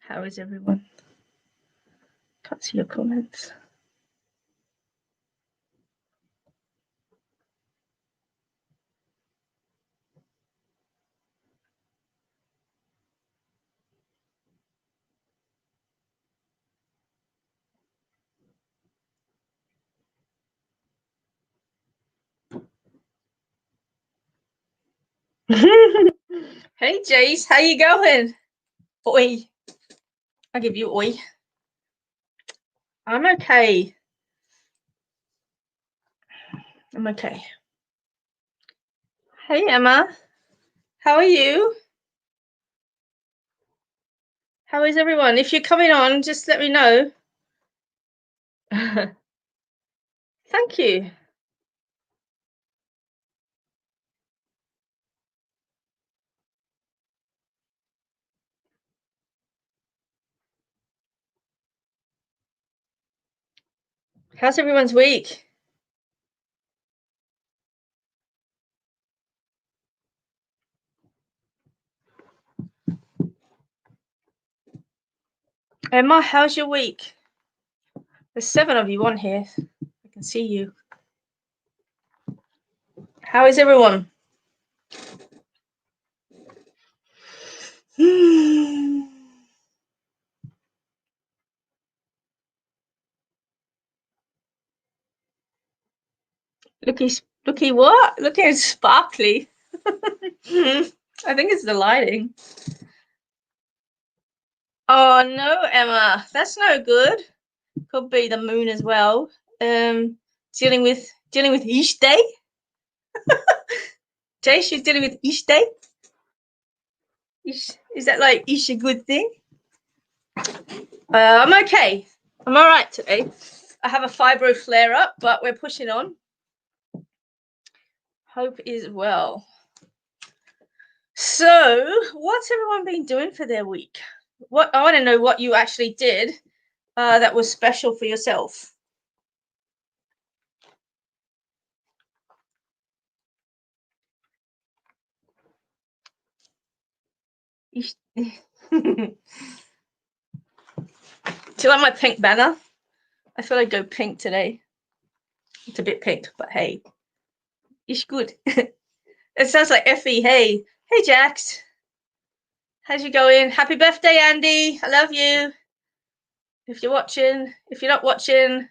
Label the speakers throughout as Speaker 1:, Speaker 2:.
Speaker 1: How is everyone? Can't see your comments. Hey Jace, how you going? Oi. I'll give you oi. I'm okay. I'm okay. Hey Emma, how are you? How is everyone? If you're coming on, just let me know. Thank you. How's everyone's week? Emma, how's your week? There's 7 of you on here. I can see you. How is everyone? Looky what? Looking sparkly. I think it's the lighting. Oh no, Emma, that's no good. Could be the moon as well. Dealing with each day. Jay, she's dealing with each day. Is that like each a good thing? I'm okay. I'm all right today. I have a fibro flare up, but we're pushing on. Hope is well. So, what's everyone been doing for their week? What I want to know what you actually did that was special for yourself. Do you like my pink banner? I feel I'd go pink today. It's a bit pink, but hey, it's good. It sounds like Effie. Hey, Jax. How's you going? Happy birthday, Andy. I love you. If you're watching, if you're not watching,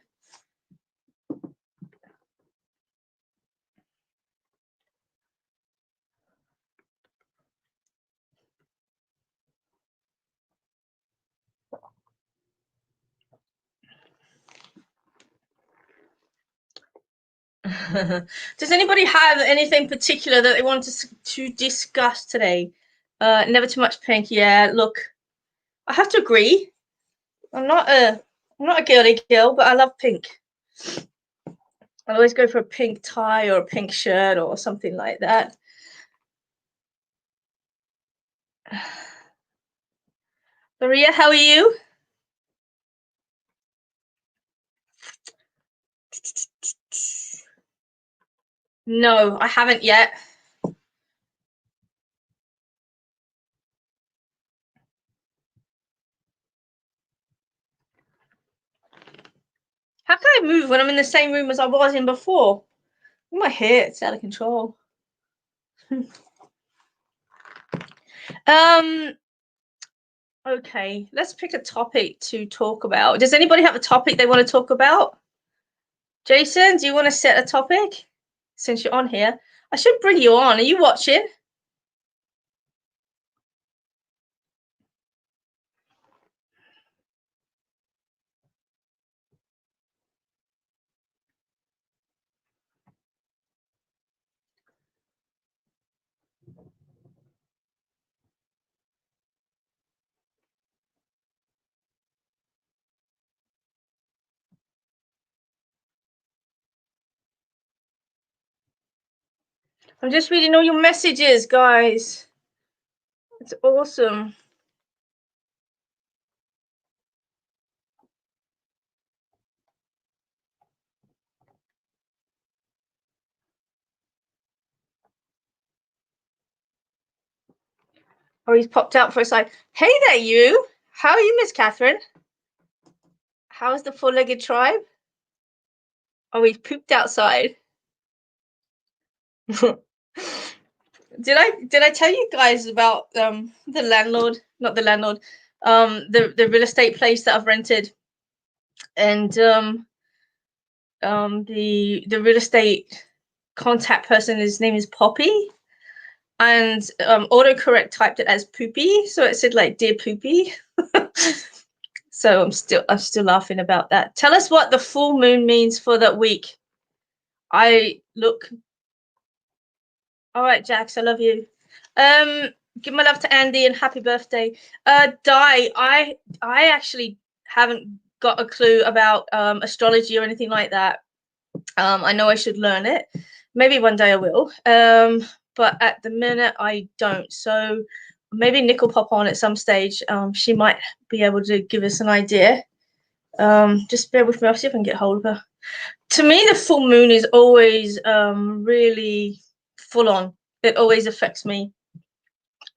Speaker 1: does anybody have anything particular that they want to discuss today? Never too much pink. Yeah, look, I have to agree. I'm not a girly girl, but I love pink. I always go for a pink tie or a pink shirt or something like that. Maria, how are you? No, I haven't yet. How can I move when I'm in the same room as I was in before? My hair, it's out of control. Okay, let's pick a topic to talk about. Does anybody have a topic they want to talk about? Jason, do you want to set a topic? Since you're on here, I should bring you on. Are you watching? I'm just reading all your messages, guys. It's awesome. Oh, he's popped out for a sec. Hey there, you. How are you, Miss Catherine? How's the four-legged tribe? Oh, we pooped outside. Did I tell you guys about the landlord, not the landlord, the real estate place that I've rented, and the real estate contact person, his name is Poppy, and autocorrect typed it as Poopy, so it said like Dear Poopy. So I'm still laughing about that. Tell us what the full moon means for that week. I look. All right, Jax, I love you. Give my love to Andy and happy birthday. Di, I actually haven't got a clue about astrology or anything like that. I know I should learn it. Maybe one day I will. But at the minute I don't. So maybe Nick will pop on at some stage. She might be able to give us an idea. Just bear with me. I'll see if I can get hold of her. To me, the full moon is always really full on. It always affects me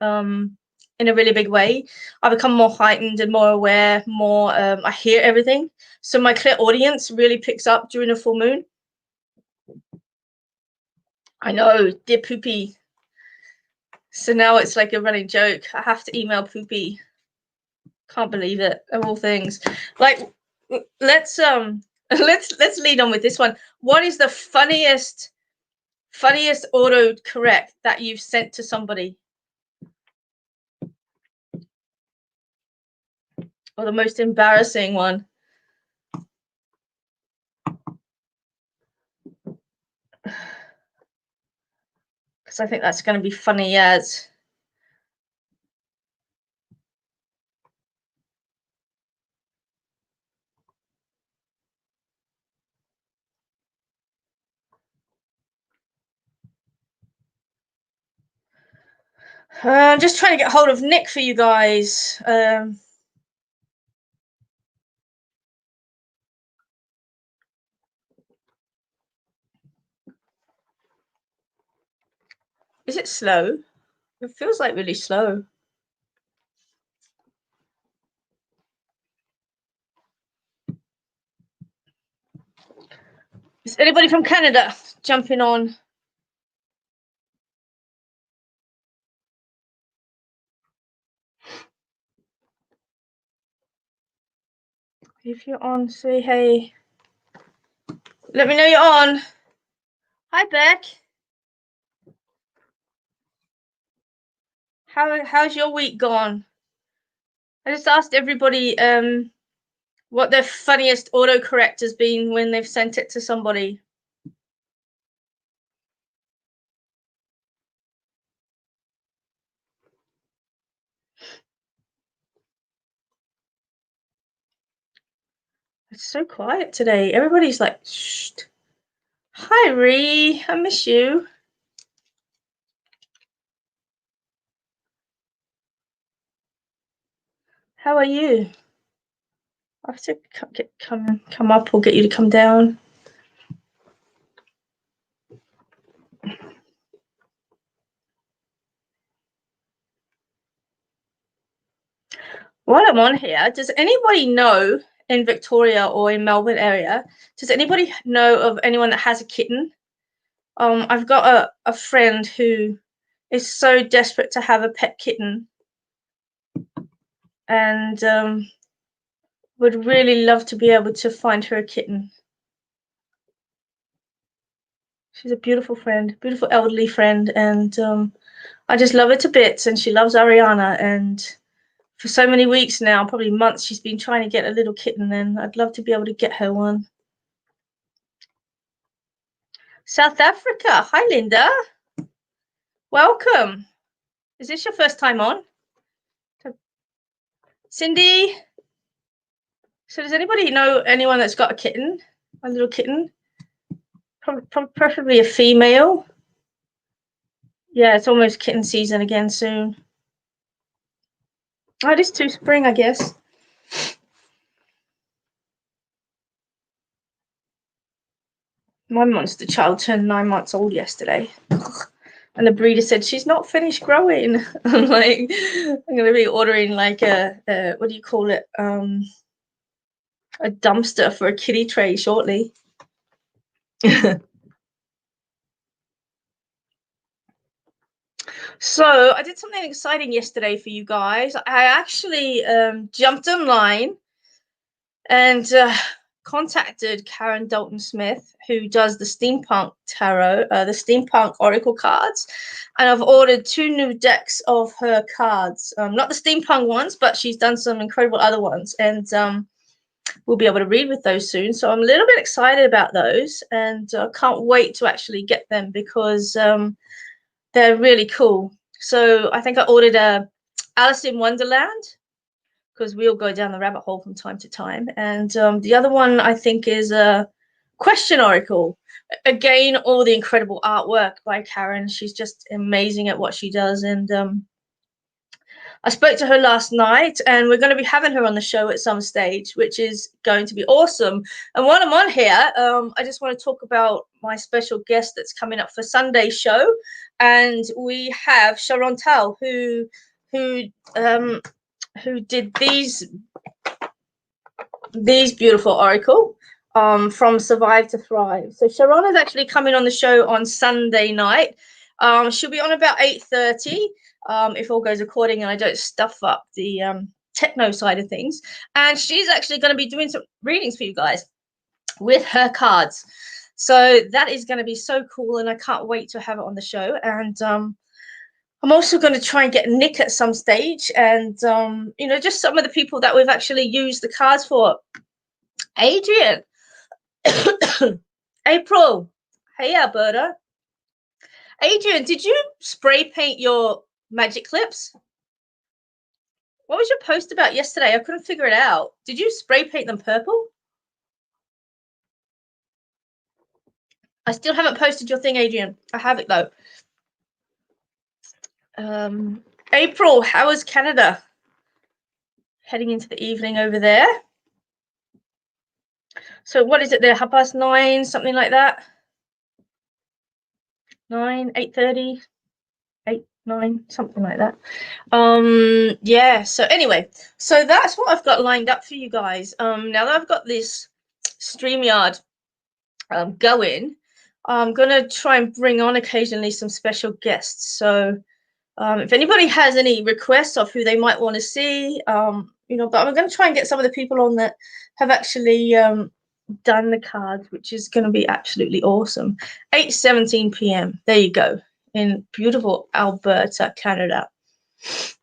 Speaker 1: in a really big way. I become more heightened and more aware, more I hear everything. So my clairaudience really picks up during a full moon. I know, dear Poopy. So now it's like a running joke. I have to email Poopy. Can't believe it, of all things. Like, let's lead on with this one. What is the funniest autocorrect that you've sent to somebody? Or the most embarrassing one? Because I think that's going to be funny as. I'm just trying to get hold of Nick for you guys. Is it slow? It feels like really slow. Is anybody from Canada jumping on? If you're on, say hey. Let me know you're on. Hi, Beck. How's your week gone? I just asked everybody what their funniest autocorrect has been when they've sent it to somebody. It's so quiet today. Everybody's like, shh. Hi, Ree. I miss you. How are you? I have to come up or get you to come down. While I'm on here, does anybody know in Victoria or in Melbourne area, does anybody know of anyone that has a kitten? I've got a friend who is so desperate to have a pet kitten and would really love to be able to find her a kitten. She's a beautiful friend, beautiful elderly friend, and I just love her to bits, and she loves Ariana, and for so many weeks now, probably months, she's been trying to get a little kitten, and I'd love to be able to get her one. South Africa. Hi, Linda. Welcome. Is this your first time on? Cindy? So does anybody know anyone that's got a kitten? A little kitten? Preferably a female. Yeah, it's almost kitten season again soon. Oh, it is too spring, I guess. My monster child turned 9 months old yesterday. And the breeder said, she's not finished growing. I'm like, I'm going to be ordering like a what do you call it? A dumpster for a kiddie tray shortly. So I did something exciting yesterday for you guys. I actually jumped online and contacted Karen Dalton Smith, who does the steampunk tarot, the steampunk oracle cards, and I've ordered 2 new decks of her cards. Not the steampunk ones, but she's done some incredible other ones, and we'll be able to read with those soon. So I'm a little bit excited about those, and can't wait to actually get them because they're really cool. So I think I ordered a Alice in Wonderland, because we'll go down the rabbit hole from time to time. And the other one I think is a question oracle. Again, all the incredible artwork by Karen. She's just amazing at what she does. And I spoke to her last night, and we're going to be having her on the show at some stage, which is going to be awesome. And while I'm on here, I just want to talk about my special guest that's coming up for Sunday's show. And we have SHARON TAL, who did these beautiful oracle from Survive to Thrive. So SHARON is actually coming on the show on Sunday night. She'll be on about 8:30 if all goes according and I don't stuff up the techno side of things. And she's actually going to be doing some readings for you guys with her cards. So that is going to be so cool, and I can't wait to have it on the show. And I'm also going to try and get Nick at some stage, and you know, just some of the people that we've actually used the cards for. Adrian, April, hey Alberta. Adrian, did you spray paint your magic clips? What was your post about yesterday? I couldn't figure it out. Did you spray paint them purple? I still haven't posted your thing, Adrian. I have it though. April, how is Canada? Heading into the evening over there. So what is it there? 9:30, something like that. 8:30, 8, 9, something like that. Yeah, so anyway, so that's what I've got lined up for you guys. Now that I've got this StreamYard going, I'm gonna try and bring on occasionally some special guests. So if anybody has any requests of who they might want to see, you know, but I'm gonna try and get some of the people on that have actually done the cards, which is going to be absolutely awesome. 8:17 p.m. There you go, in beautiful Alberta, Canada. It's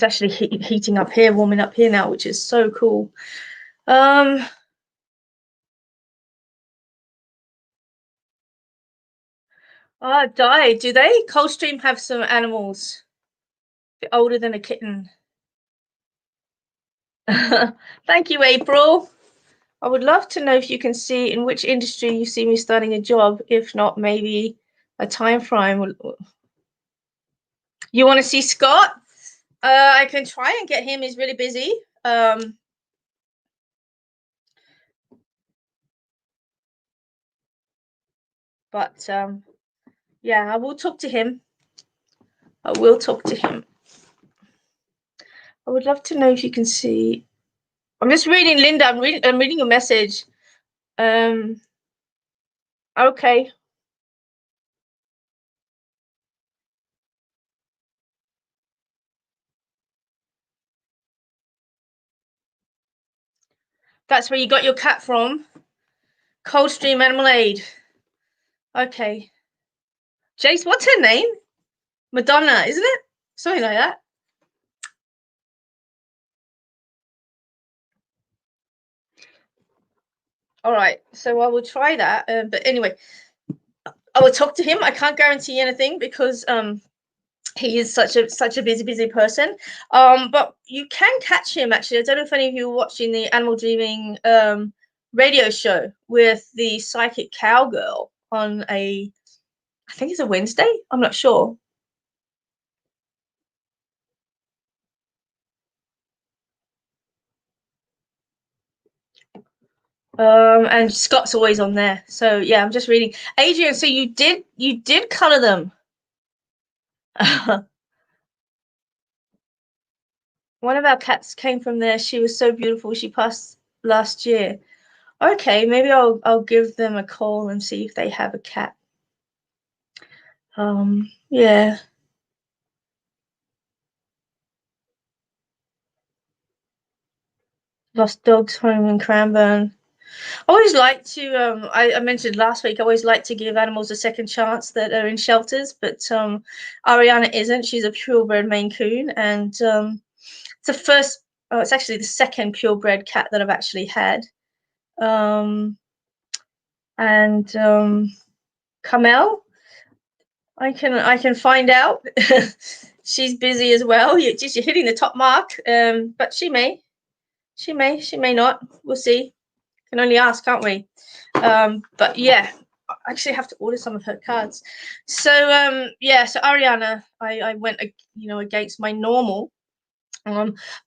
Speaker 1: actually heating up here, warming up here now, which is so cool. Di, do they? Coldstream have some animals a bit older than a kitten. Thank you, April. I would love to know if you can see in which industry you see me starting a job. If not, maybe a time frame. You want to see Scott? I can try and get him. He's really busy. But yeah, I will talk to him. I will talk to him. I would love to know if you can see. I'm just reading, Linda. I'm reading your message. Okay. That's where you got your cat from. Coldstream Animal Aid. Okay. Jace, what's her name? Madonna, isn't it? Something like that. All right. So I will try that. But anyway, I will talk to him. I can't guarantee anything because he is such a busy person. But you can catch him actually. I don't know if any of you are watching the Animal Dreaming radio show with the Psychic Cowgirl on I think it's a Wednesday. I'm not sure. And Scott's always on there. So yeah, I'm just reading. Adrian, so you did color them. One of our cats came from there. She was so beautiful. She passed last year. Okay, maybe I'll give them a call and see if they have a cat. Yeah. Lost dogs home in Cranbourne. I always like to I mentioned last week, I always like to give animals a second chance that are in shelters, but Ariana isn't. She's a purebred Maine Coon, and it's the first, oh, it's actually the second purebred cat that I've actually had. And Kamel, I can find out. She's busy as well. You're hitting the top mark, but she may not. We'll see. Can only ask, can't we? But yeah, I actually have to order some of her cards. So yeah, so Ariana, I went against my normal,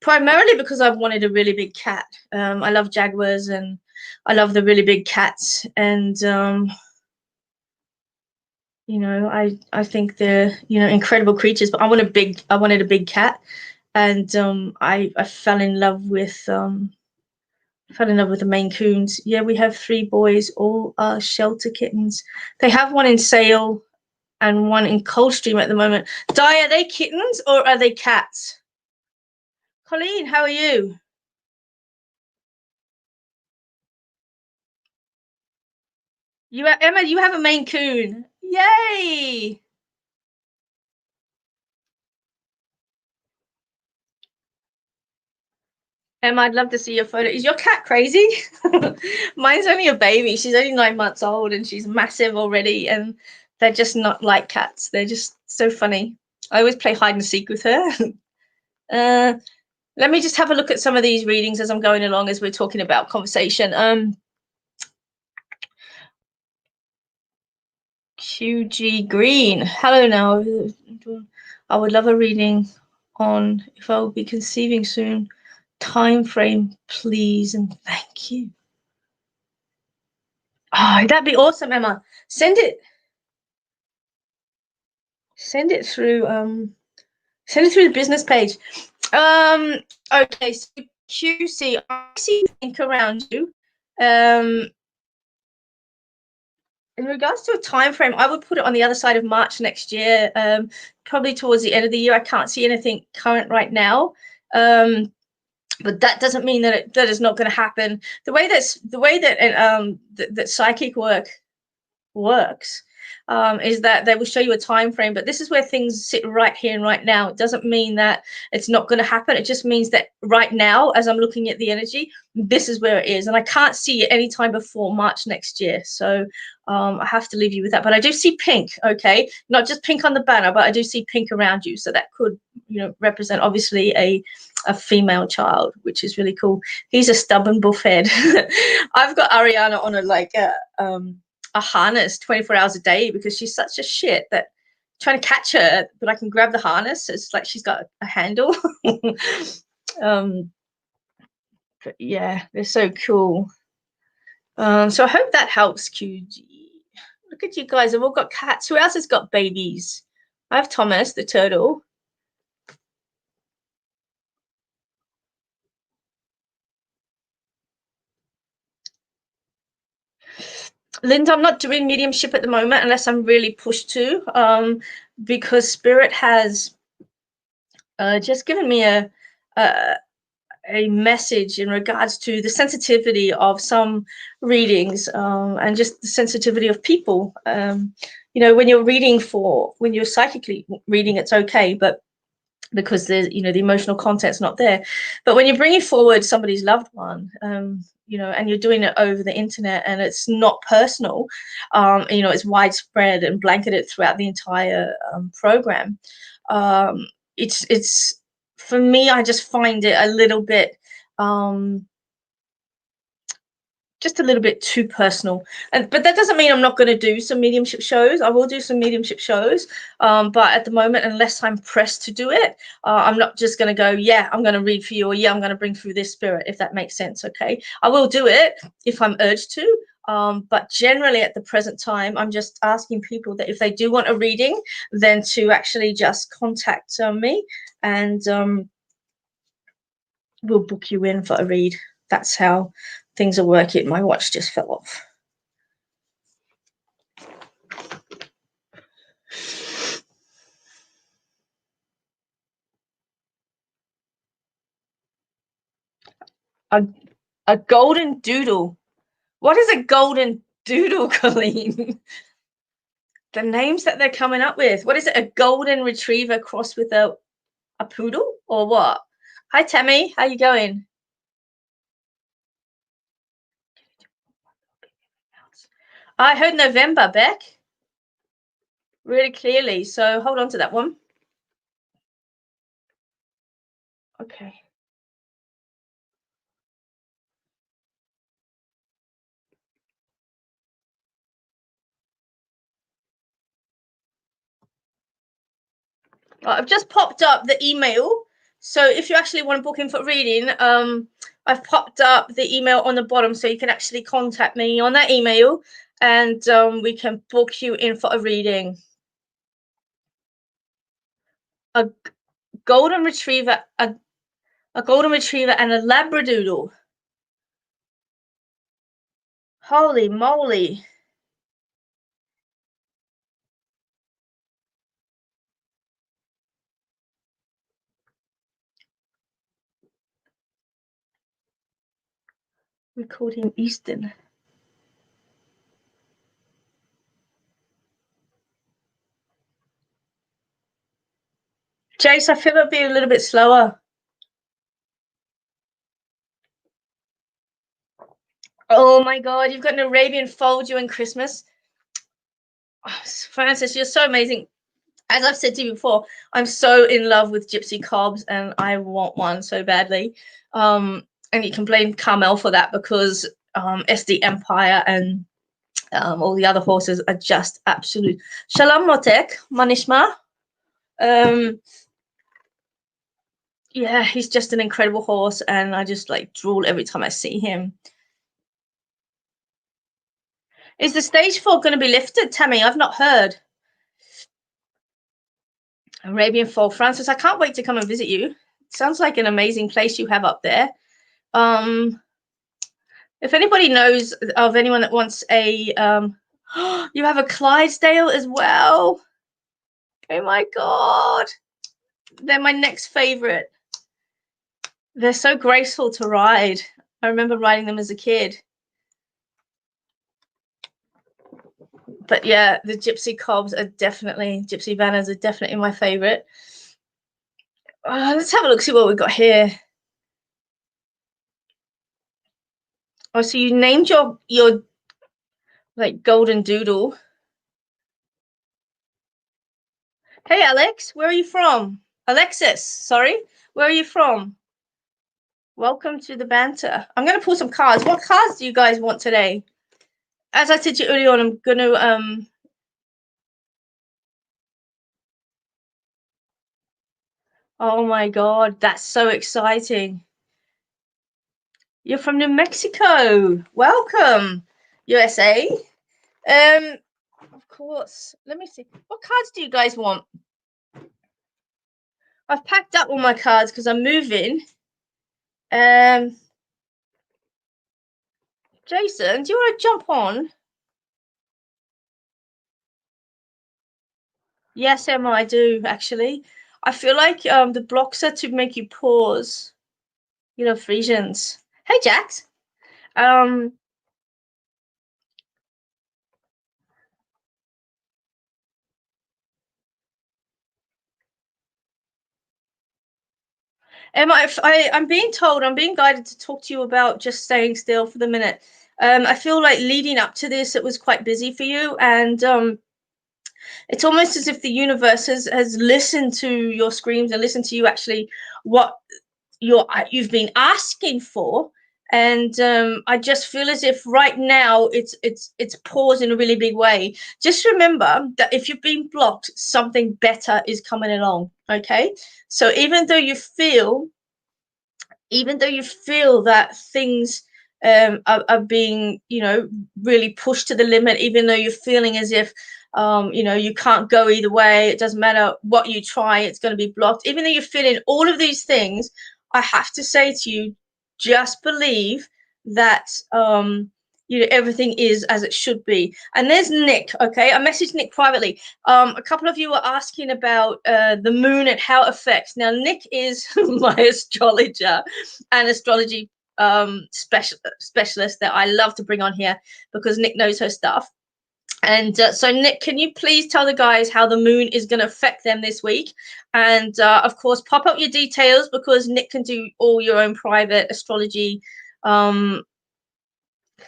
Speaker 1: primarily because I've wanted a really big cat. I love jaguars and I love the really big cats, and I think they're incredible creatures. But I wanted a big cat, and I fell in love with the Maine Coons. Yeah, we have 3 boys, all are shelter kittens. They have one in Sale and one in Coldstream at the moment. Di, are they kittens or are they cats? Colleen, how are you? Emma, you have a Maine Coon. Yay! Emma, I'd love to see your photo. Is your cat crazy? Mine's only a baby. She's only 9 months old and she's massive already. And they're just not like cats. They're just so funny. I always play hide and seek with her. uh, Let me just have a look at some of these readings as I'm going along, as we're talking about conversation. QG Green. Hello now. I would love a reading on if I will be conceiving soon. Time frame, please, and thank you. Oh, that'd be awesome, Emma. Send it through the business page. Okay, so QC, I see pink around you. In regards to a time frame, I would put it on the other side of March next year, probably towards the end of the year. I can't see anything current right now, but that doesn't mean that that is not going to happen. The way that psychic work works is that they will show you a time frame, but this is where things sit right here and right now. It doesn't mean that it's not going to happen. It just means that right now, as I'm looking at the energy, this is where it is, and I can't see it anytime before March next year. So I have to leave you with that. But I do see pink. Okay, not just pink on the banner, but I do see pink around you. So that could represent obviously a female child, which is really cool. He's a stubborn buffhead. I've got Ariana on a harness 24 hours a day because she's such a shit that trying to catch her, but I can grab the harness. So it's like she's got a handle. But yeah, they're so cool. So I hope that helps, QG. Look at you guys. I've all got cats. Who else has got babies? I have Thomas, the turtle. Linda, I'm not doing mediumship at the moment unless I'm really pushed to, because Spirit has just given me a message in regards to the sensitivity of some readings, and just the sensitivity of people. When you're psychically reading, it's okay, but because there's the emotional content's not there. But when you're bringing forward somebody's loved one, and you're doing it over the internet and it's not personal, it's widespread and blanketed throughout the entire program. It's for me, I just find it a little bit just a little bit too personal. But that doesn't mean I'm not going to do some mediumship shows. I will do some mediumship shows. But at the moment, unless I'm pressed to do it, I'm not just going to go, yeah, I'm going to read for you, or yeah, I'm going to bring through this spirit, if that makes sense. Okay. I will do it if I'm urged to. But generally at the present time, I'm just asking people that if they do want a reading, then to actually just contact me, and we'll book you in for a read. That's how things are working. My watch just fell off. A golden doodle. What is a golden doodle, Colleen? The names that they're coming up with. What is it? A golden retriever crossed with a poodle, or what? Hi, Tammy. How you going? I heard November, Beck. Really clearly. So hold on to that one. Okay. I've just popped up the email. So if you actually want to book in for reading, I've popped up the email on the bottom, so you can actually contact me on that email, and we can book you in for a reading. A golden retriever, a golden retriever, and a labradoodle. Holy moly! We called him Easton. Jace, I feel it'll be a little bit slower. Oh my God, you've got an Arabian fold during Christmas. Oh, Francis, you're so amazing. As I've said to you before, I'm so in love with gypsy cobs, and I want one so badly. And you can blame Carmel for that, because SD Empire and all the other horses are just absolute. Shalom Motek, Manishma. Yeah, he's just an incredible horse, and I just like drool every time I see him. Is the stage 4 going to be lifted, Tammy? I've not heard. Arabian Fold, Francis, I can't wait to come and visit you. Sounds like an amazing place you have up there. If anybody knows of anyone that wants a, you have a Clydesdale as well. Oh my God. They're my next favorite. They're so graceful to ride. I remember riding them as a kid. But yeah, the gypsy cobs are definitely, gypsy banners are definitely my favorite. Let's have a look, see what we've got here. Oh, so you named your like golden doodle. Hey, Alex, where are you from? Alexis, sorry, where are you from? Welcome to the banter. I'm going to pull some cards. What cards do you guys want today? As I said to you earlier on, I'm going to oh my God, that's so exciting. You're from New Mexico. Welcome, USA. Of course. Let me see. What cards do you guys want? I've packed up all my cards because I'm moving. Jason, do you want to jump on? Yes, Emma, I do actually. I feel like the blocks are to make you pause. You know, Frisians. Hey, Jax. Emma, I'm being told, I'm being guided to talk to you about just staying still for the minute. I feel like leading up to this, it was quite busy for you, and it's almost as if the universe has listened to your screams and listened to you actually what you've been asking for, And I just feel as if right now it's paused in a really big way. Just remember that if you've been blocked, something better is coming along. Okay, so even though you feel that things are being, you know, really pushed to the limit, even though you're feeling as if you know, you can't go either way, it doesn't matter what you try, it's going to be blocked, even though you're feeling all of these things, I have to say to you, just believe that you know, everything is as it should be. And there's Nick. Okay, I messaged Nick privately. A couple of you were asking about the moon and how it affects. Now Nick is my astrologer and astrology specialist that I love to bring on here because Nick knows her stuff. And so Nick, can you please tell the guys how the moon is going to affect them this week? And of course, pop up your details because Nick can do all your own private astrology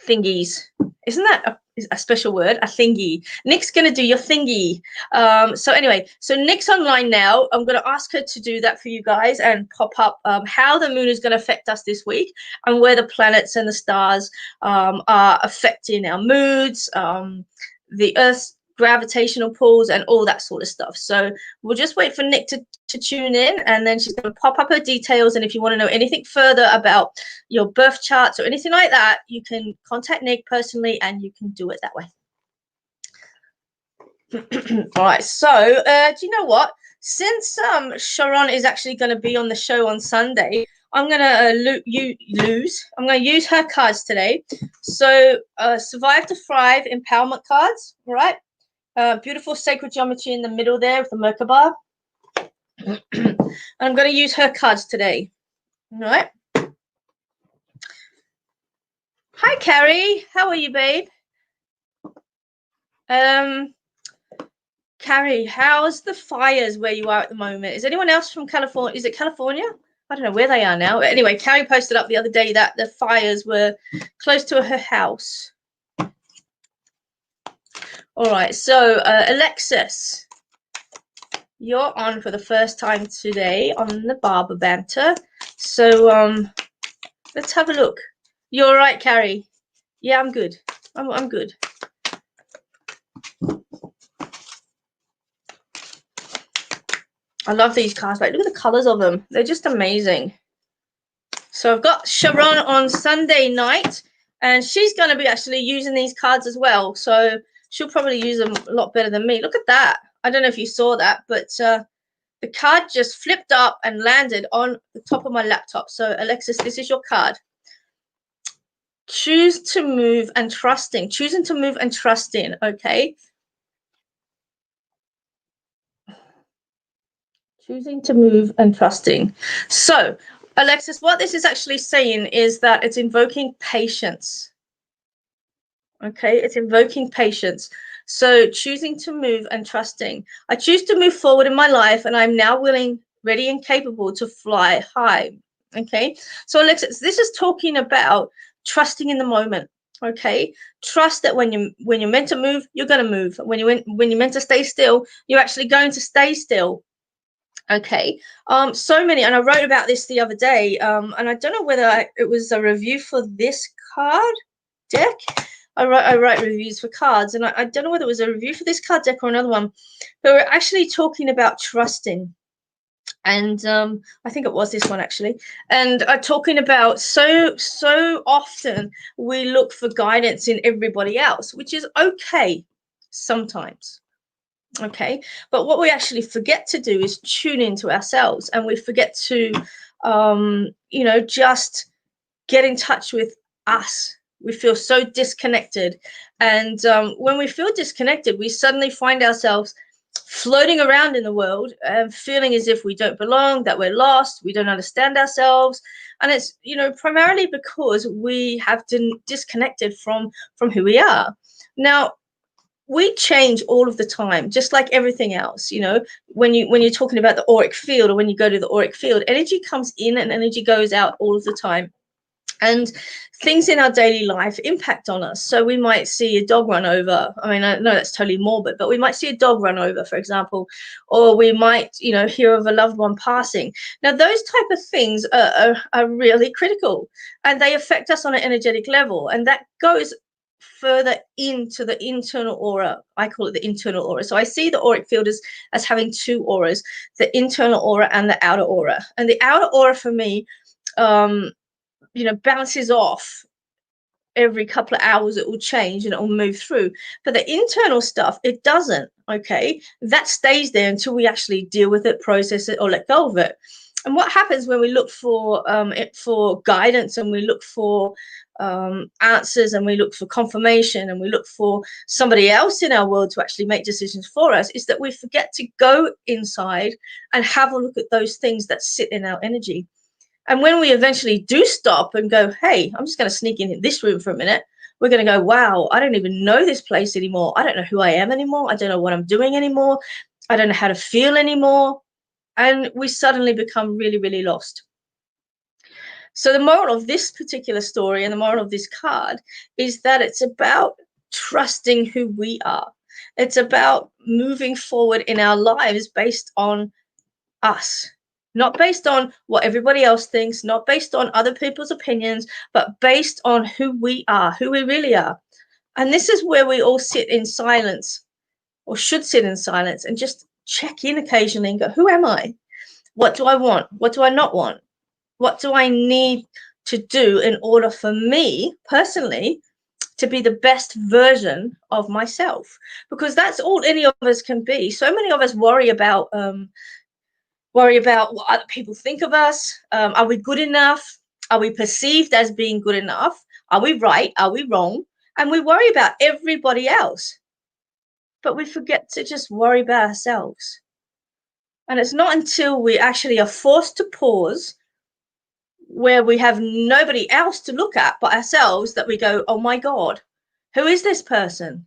Speaker 1: thingies. Isn't that a special word? A thingy. Nick's going to do your thingy. So anyway, so Nick's online now. I'm going to ask her to do that for you guys and pop up how the moon is going to affect us this week and where the planets and the stars are affecting our moods, the Earth's gravitational pulls and all that sort of stuff. So we'll just wait for Nick to tune in, and then she's going to pop up her details. And if you want to know anything further about your birth charts or anything like that, you can contact Nick personally and you can do it that way. All right, so do you know what, since Sharon is actually going to be on the show on Sunday, I'm going to I'm going to use her cards today. So Survive to Thrive empowerment cards, all right? Beautiful sacred geometry in the middle there with the Merkaba. And I'm going to use her cards today. All right. Hi, Carrie. How are you, babe? Carrie, how's the fires where you are at the moment? Is anyone else from California? Is it California? I don't know where they are now. Anyway, Carrie posted up the other day that the fires were close to her house. All right. So, Alexis, you're on for the first time today on the Barber Banter. So, let's have a look. You're all right, Carrie? Yeah, I'm good. I'm good. I love these cards. Like, look at the colors of them. They're just amazing. So I've got Sharon on Sunday night, and she's going to be actually using these cards as well. So she'll probably use them a lot better than me. Look at that. I don't know if you saw that, but the card just flipped up and landed on the top of my laptop. So Alexis, this is your card. Choose to move and trusting. Choosing to move and trusting. Okay. Choosing to move and trusting. So, Alexis, what this is actually saying is that it's invoking patience. Okay, it's invoking patience. So, choosing to move and trusting. I choose to move forward in my life, and I'm now willing, ready, and capable to fly high. Okay, so Alexis, this is talking about trusting in the moment. Okay, trust that when you're meant to move, you're going to move. When you're meant to stay still, you're actually going to stay still. Okay, so many, and I wrote about this the other day, and I don't know whether it was a review for this card deck. I write reviews for cards, and I don't know whether it was a review for this card deck or another one, but we're actually talking about trusting. And I think it was this one actually, and talking about so often we look for guidance in everybody else, which is okay sometimes. Okay, but what we actually forget to do is tune into ourselves, and we forget to you know, just get in touch with us. We feel so disconnected, and when we feel disconnected, we suddenly find ourselves floating around in the world and feeling as if we don't belong, that we're lost, we don't understand ourselves. And it's, you know, primarily because we have disconnected from who we are. Now, we change all of the time, just like everything else. You know, when you're talking about the auric field, or when you go to the auric field, energy comes in and energy goes out all of the time. And things in our daily life impact on us. So we might see a dog run over. I mean, I know that's totally morbid, but we might see a dog run over, for example, or we might, hear of a loved one passing. Now, those type of things are really critical, and they affect us on an energetic level. And that goes further into the internal aura. I call it the internal aura. So I see the auric field as having two auras, the internal aura and the outer aura. And the outer aura for me, bounces off every couple of hours. It will change and it will move through, but the internal stuff, it doesn't. Okay, that stays there until we actually deal with it, process it, or let go of it. And what happens when we look for guidance, and we look for answers, and we look for confirmation, and we look for somebody else in our world to actually make decisions for us, is that we forget to go inside and have a look at those things that sit in our energy. And when we eventually do stop and go, hey, I'm just going to sneak in this room for a minute, we're going to go, wow, I don't even know this place anymore. I don't know who I am anymore. I don't know what I'm doing anymore. I don't know how to feel anymore. And we suddenly become really, really lost. So the moral of this particular story, and the moral of this card, is that it's about trusting who we are. It's about moving forward in our lives based on us. Not based on what everybody else thinks, not based on other people's opinions, but based on who we are, who we really are. And this is where we all sit in silence, or should sit in silence, and just check in occasionally and go, who am I? What do I want? What do I not want? What do I need to do in order for me personally to be the best version of myself? Because that's all any of us can be. So many of us worry about what other people think of us. Are we good enough? Are we perceived as being good enough? Are we right? Are we wrong? And we worry about everybody else, but we forget to just worry about ourselves. And it's not until we actually are forced to pause, where we have nobody else to look at but ourselves, that we go, oh my God, who is this person?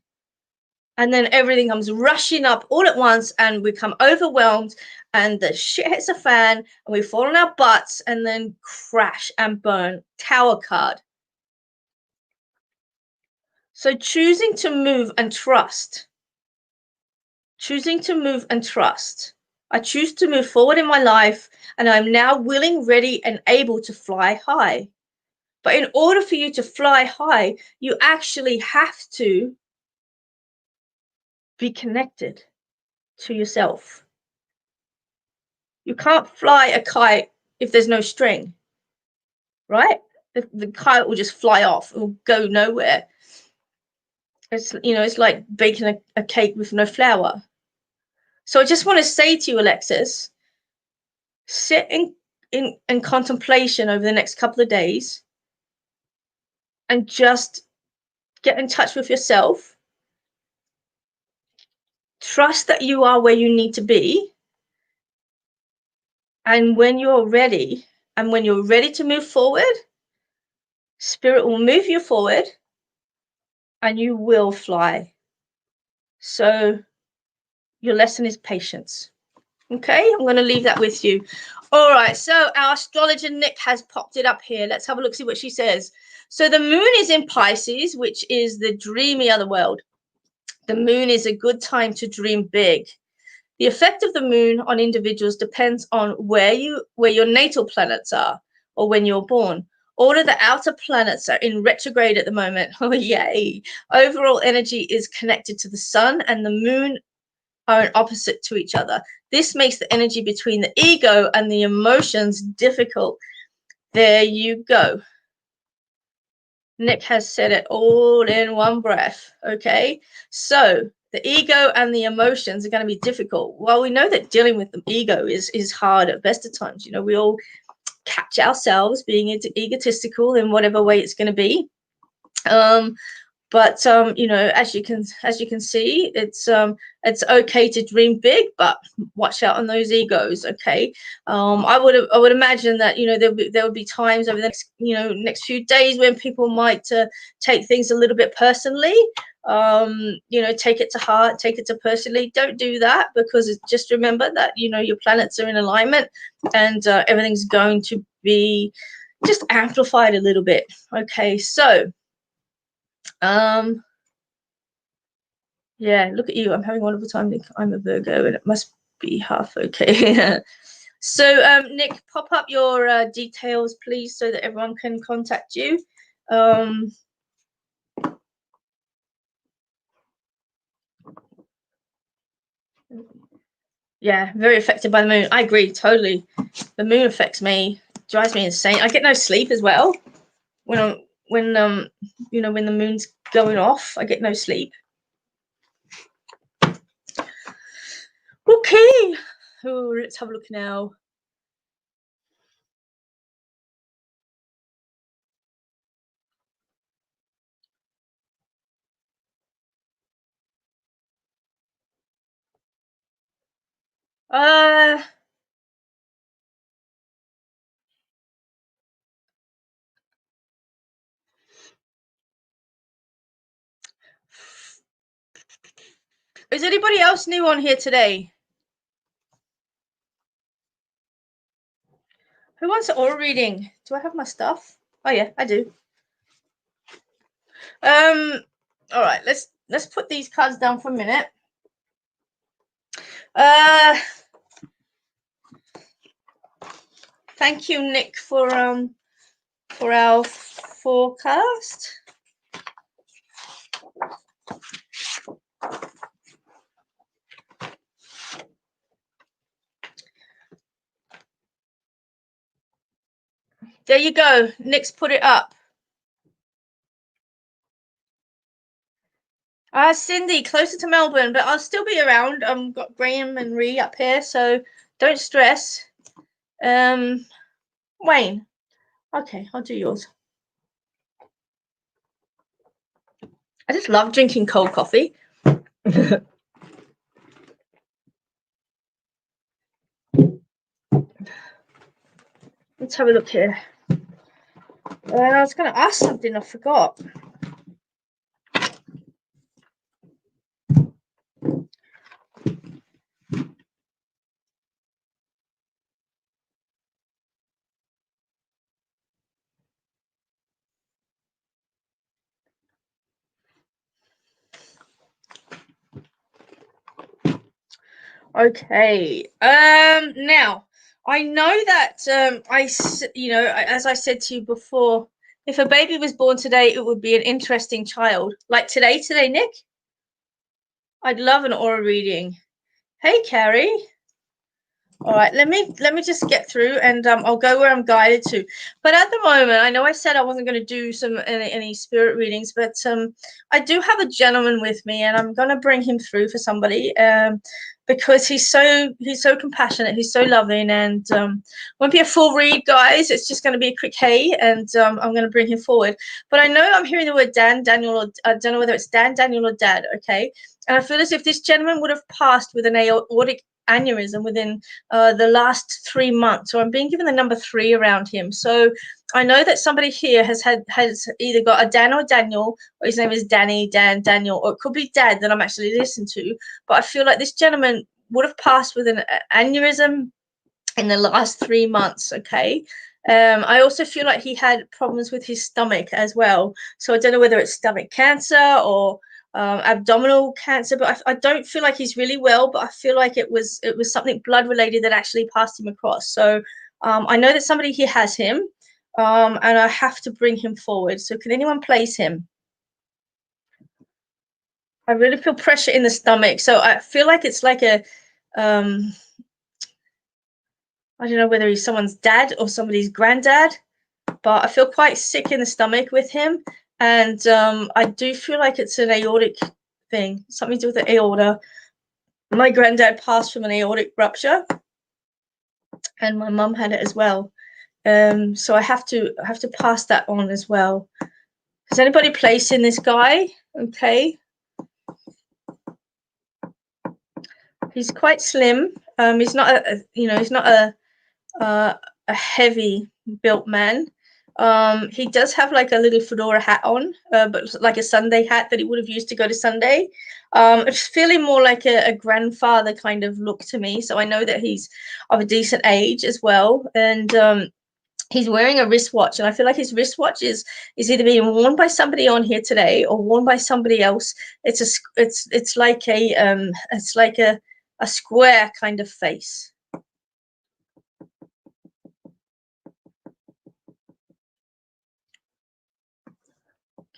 Speaker 1: And then everything comes rushing up all at once, and we become overwhelmed, and the shit hits the fan, and we fall on our butts and then crash and burn. Tower card. So choosing to move and trust. Choosing to move and trust. I choose to move forward in my life, and I'm now willing, ready, and able to fly high. But in order for you to fly high, you actually have to be connected to yourself. You can't fly a kite if there's no string, right? The kite will just fly off. It will go nowhere. It's like baking a cake with no flour. So I just want to say to you, Alexis, sit in contemplation over the next couple of days, and just get in touch with yourself. Trust that you are where you need to be. And when you're ready, and when you're ready to move forward, Spirit will move you forward, and you will fly. So your lesson is patience. Okay, I'm going to leave that with you. All right, so our astrologer Nick has popped it up here. Let's have a look, see what she says. So the moon is in Pisces, which is the dreamy other world. The moon is a good time to dream big. The effect of the moon on individuals depends on where your natal planets are, or when you're born. All of the outer planets are in retrograde at the moment. Oh, yay. Overall energy is connected to the sun, and the moon are an opposite to each other. This makes the energy between the ego and the emotions difficult. There you go. Nick has said it all in one breath. Okay, so the ego and the emotions are going to be difficult. Well, we know that dealing with the ego is hard at best of times. We all catch ourselves being egotistical in whatever way it's going to be. But as you can see, it's okay to dream big, but watch out on those egos. Okay, I would imagine that there would be times over the next few days when people might take things a little bit personally. Take it to heart, take it to personally. Don't do that, because just remember that your planets are in alignment, and everything's going to be just amplified a little bit. Okay, so yeah, look at you. I'm having a wonderful time, Nick. I'm a Virgo, and it must be half okay. So, Nick, pop up your details, please, so that everyone can contact you. Yeah, very affected by the moon. I agree, totally. The moon affects me, drives me insane. I get no sleep as well. When you know, when the moon's going off, I get no sleep. Okay. Oh, let's have a look now. Is anybody else new on here today? Who wants an aura reading? Do I have my stuff? Oh yeah, I do. All right, let's put these cards down for a minute. Thank you, Nick, for our forecast. There you go. Nick's put it up. Cindy, closer to Melbourne, but I'll still be around. Got Graham and Ree up here, so don't stress. Wayne. Okay, I'll do yours. I just love drinking cold coffee. Let's have a look here. I was going to ask something, I forgot. Okay. Now I know that as I said to you before, if a baby was born today, it would be an interesting child. Like today, Nick. I'd love an aura reading. Hey, Carrie. All right, let me just get through, and I'll go where I'm guided to. But at the moment, I know I said I wasn't going to do any spirit readings, but I do have a gentleman with me, and I'm going to bring him through for somebody because he's so compassionate, he's so loving, and won't be a full read, guys. It's just going to be a quick hey, and I'm going to bring him forward. But I know I'm hearing the word Daniel, or I don't know whether it's Daniel, or Dad. Okay, and I feel as if this gentleman would have passed with an aortic aneurysm within the last 3 months, or I'm being given the number 3 around him. So I know that somebody here has either got a Dan or Daniel, or his name is Danny, Dan, Daniel, or it could be Dad that I'm actually listening to. But I feel like this gentleman would have passed with an aneurysm in the last 3 months. Okay. I also feel like he had problems with his stomach as well. So I don't know whether it's stomach cancer or abdominal cancer, but I don't feel like he's really well, but I feel like it was something blood related that actually passed him across. So I know that somebody here has him, and I have to bring him forward. So can anyone place him? I really feel pressure in the stomach. So I feel like it's like a I don't know whether he's someone's dad or somebody's granddad, but I feel quite sick in the stomach with him. And I do feel like it's an aortic thing, something to do with the aorta. My granddad passed from an aortic rupture, and my mum had it as well. So I have to pass that on as well. Has anybody placed in this guy? Okay. He's quite slim. He's not he's not a heavy built man. He does have like a little fedora hat on, but like a Sunday hat that he would have used to go to Sunday. It's feeling more like a grandfather kind of look to me. So I know that he's of a decent age as well. And He's wearing a wristwatch, and I feel like his wristwatch is either being worn by somebody on here today or worn by somebody else. It's like a square kind of face.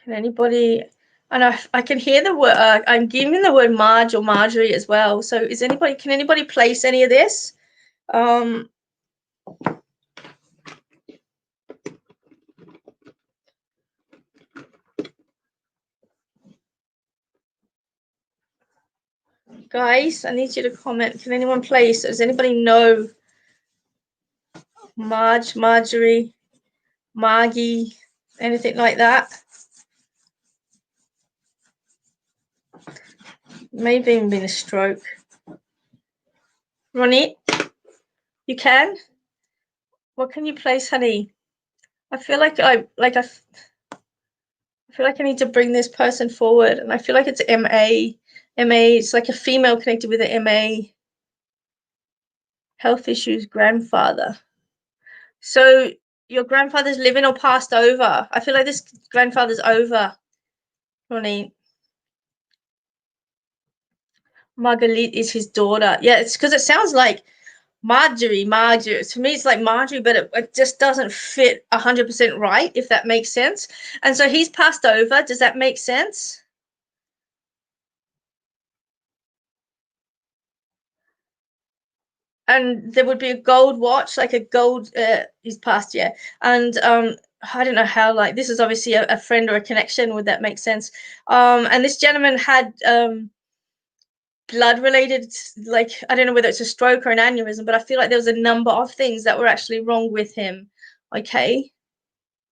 Speaker 1: Can anybody? And I can hear the word. I'm giving the word Marge or Marjorie as well. So is anybody? Can anybody place any of this? Guys, I need you to comment. Can anyone place? Does anybody know Marge, Marjorie, Margie, anything like that? Maybe even been a stroke. Ronnie, you can? What can you place, honey? I feel like I feel like I need to bring this person forward, and I feel like it's MA. MA, it's like a female connected with an MA. Health issues, grandfather. So your grandfather's living or passed over. I feel like this grandfather's over, Ronnie. Marguerite is his daughter. Yeah, it's because it sounds like Marjorie. To me, it's like Marjorie, but it just doesn't fit 100% right, if that makes sense. And so he's passed over. Does that make sense? And there would be a gold watch, like a gold. He's passed, yeah. And I don't know how. Like this is obviously a friend or a connection. Would that make sense? And this gentleman had blood related, like I don't know whether it's a stroke or an aneurysm, but I feel like there was a number of things that were actually wrong with him. Okay,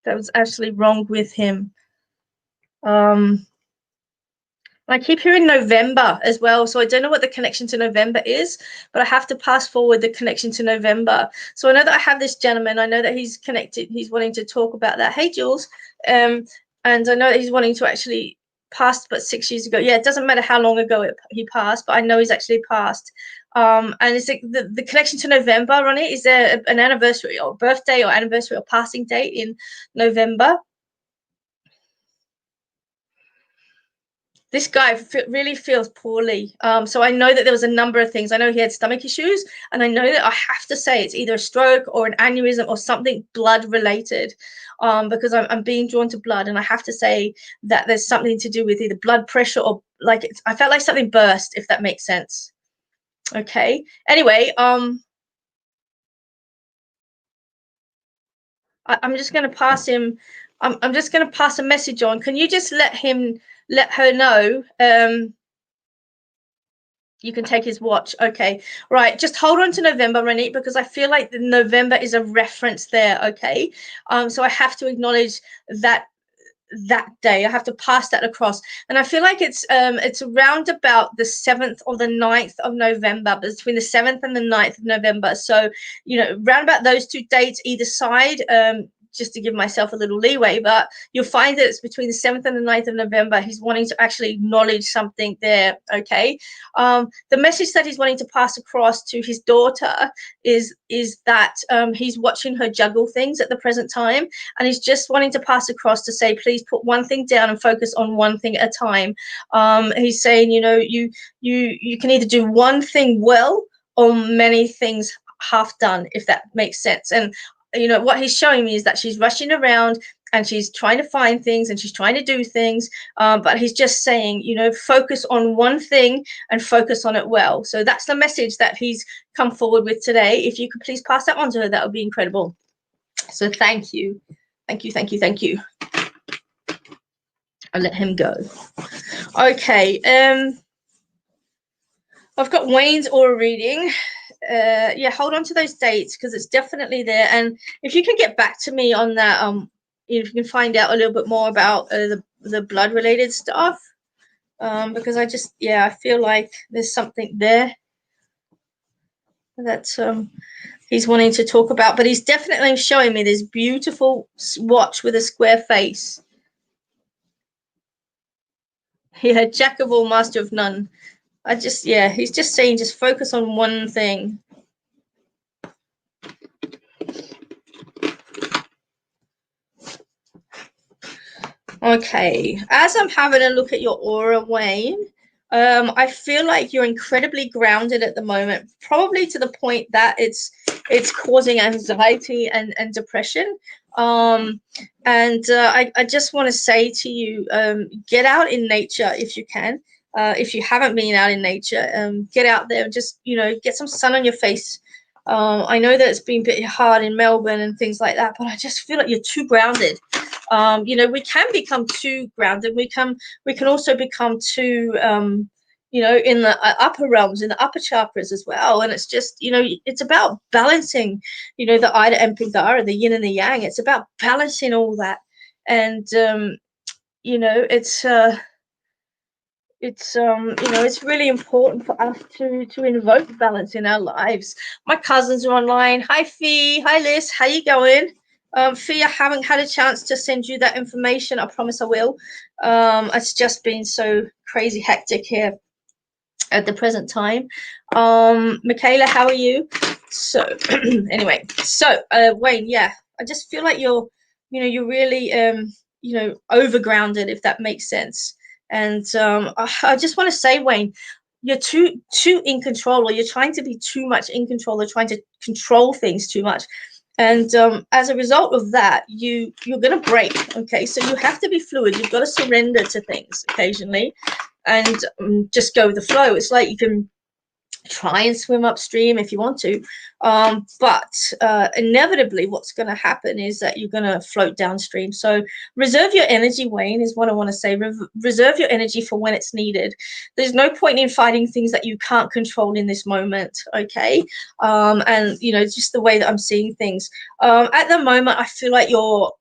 Speaker 1: that was actually wrong with him. I keep hearing November as well, so I don't know what the connection to November is, but I have to pass forward the connection to November. So I know that I have this gentleman. I know that he's connected. He's wanting to talk about that. Hey, Jules. And I know that he's wanting to actually pass, but 6 years ago. Yeah, it doesn't matter how long ago he passed, but I know he's actually passed. And is it the connection to November on it? Is there an anniversary or birthday or anniversary or passing date in November? This guy really feels poorly. So I know that there was a number of things. I know he had stomach issues, and I know that I have to say it's either a stroke or an aneurysm or something blood related, because I'm being drawn to blood, and I have to say that there's something to do with either blood pressure or like I felt like something burst, if that makes sense. Okay. Anyway, I'm just going to pass him. I'm just going to pass a message on. Can you just let her know? You can take his watch. Okay. Right. Just hold on to November, Renee, because I feel like the November is a reference there. Okay. So I have to acknowledge that day. I have to pass that across. And I feel like it's around about the 7th or the 9th of November, between the 7th and the 9th of November. So, round about those two dates either side, just to give myself a little leeway, but you'll find that it's between the 7th and the 9th of November. He's wanting to actually acknowledge something there. Okay. The message that he's wanting to pass across to his daughter is that he's watching her juggle things at the present time, and he's just wanting to pass across to say, please put one thing down and focus on one thing at a time. He's saying, you can either do one thing well or many things half done, if that makes sense. And what he's showing me is that she's rushing around and she's trying to find things and she's trying to do things, but he's just saying, focus on one thing and focus on it well. So that's the message that he's come forward with today. If you could please pass that on to her, that would be incredible. So thank you. Thank you. I'll let him go. Okay. I've got Wayne's aura reading. Yeah, hold on to those dates because it's definitely there. And if you can get back to me on that, if you can find out a little bit more about the blood related stuff, because I feel like there's something there that he's wanting to talk about. But he's definitely showing me this beautiful watch with a square face. Yeah, jack of all, master of none. He's just saying, just focus on one thing. Okay, as I'm having a look at your aura, Wayne, I feel like you're incredibly grounded at the moment, probably to the point that it's causing anxiety and depression. I just want to say to you, get out in nature if you can. If you haven't been out in nature, get out there and just, get some sun on your face. I know that it's been a bit hard in Melbourne and things like that, but I just feel like you're too grounded. We can become too grounded. We can also become too, in the upper realms, in the upper chakras as well. And it's just, it's about balancing, the Ida and Pingala, the yin and the yang. It's about balancing all that. And, it's really important for us to invoke balance in our lives. My cousins are online. Hi Fee, hi Liz, how you going? Fee, I haven't had a chance to send you that information. I promise I will. It's just been so crazy hectic here at the present time. Michaela, how are you? So anyway, so Wayne, yeah, I just feel like you're really overgrounded, if that makes sense. And I just want to say, Wayne, you're too in control, or you're trying to be too much in control, or trying to control things too much. And as a result of that, you're going to break. Okay, so you have to be fluid. You've got to surrender to things occasionally, and just go with the flow. It's like you can try and swim upstream if you want to, but inevitably what's going to happen is that you're going to float downstream. So reserve your energy, Wayne, is what I want to say. Reserve your energy for when it's needed. There's no point in fighting things that you can't control in this moment. Okay. And just the way that I'm seeing things at the moment, I feel like you're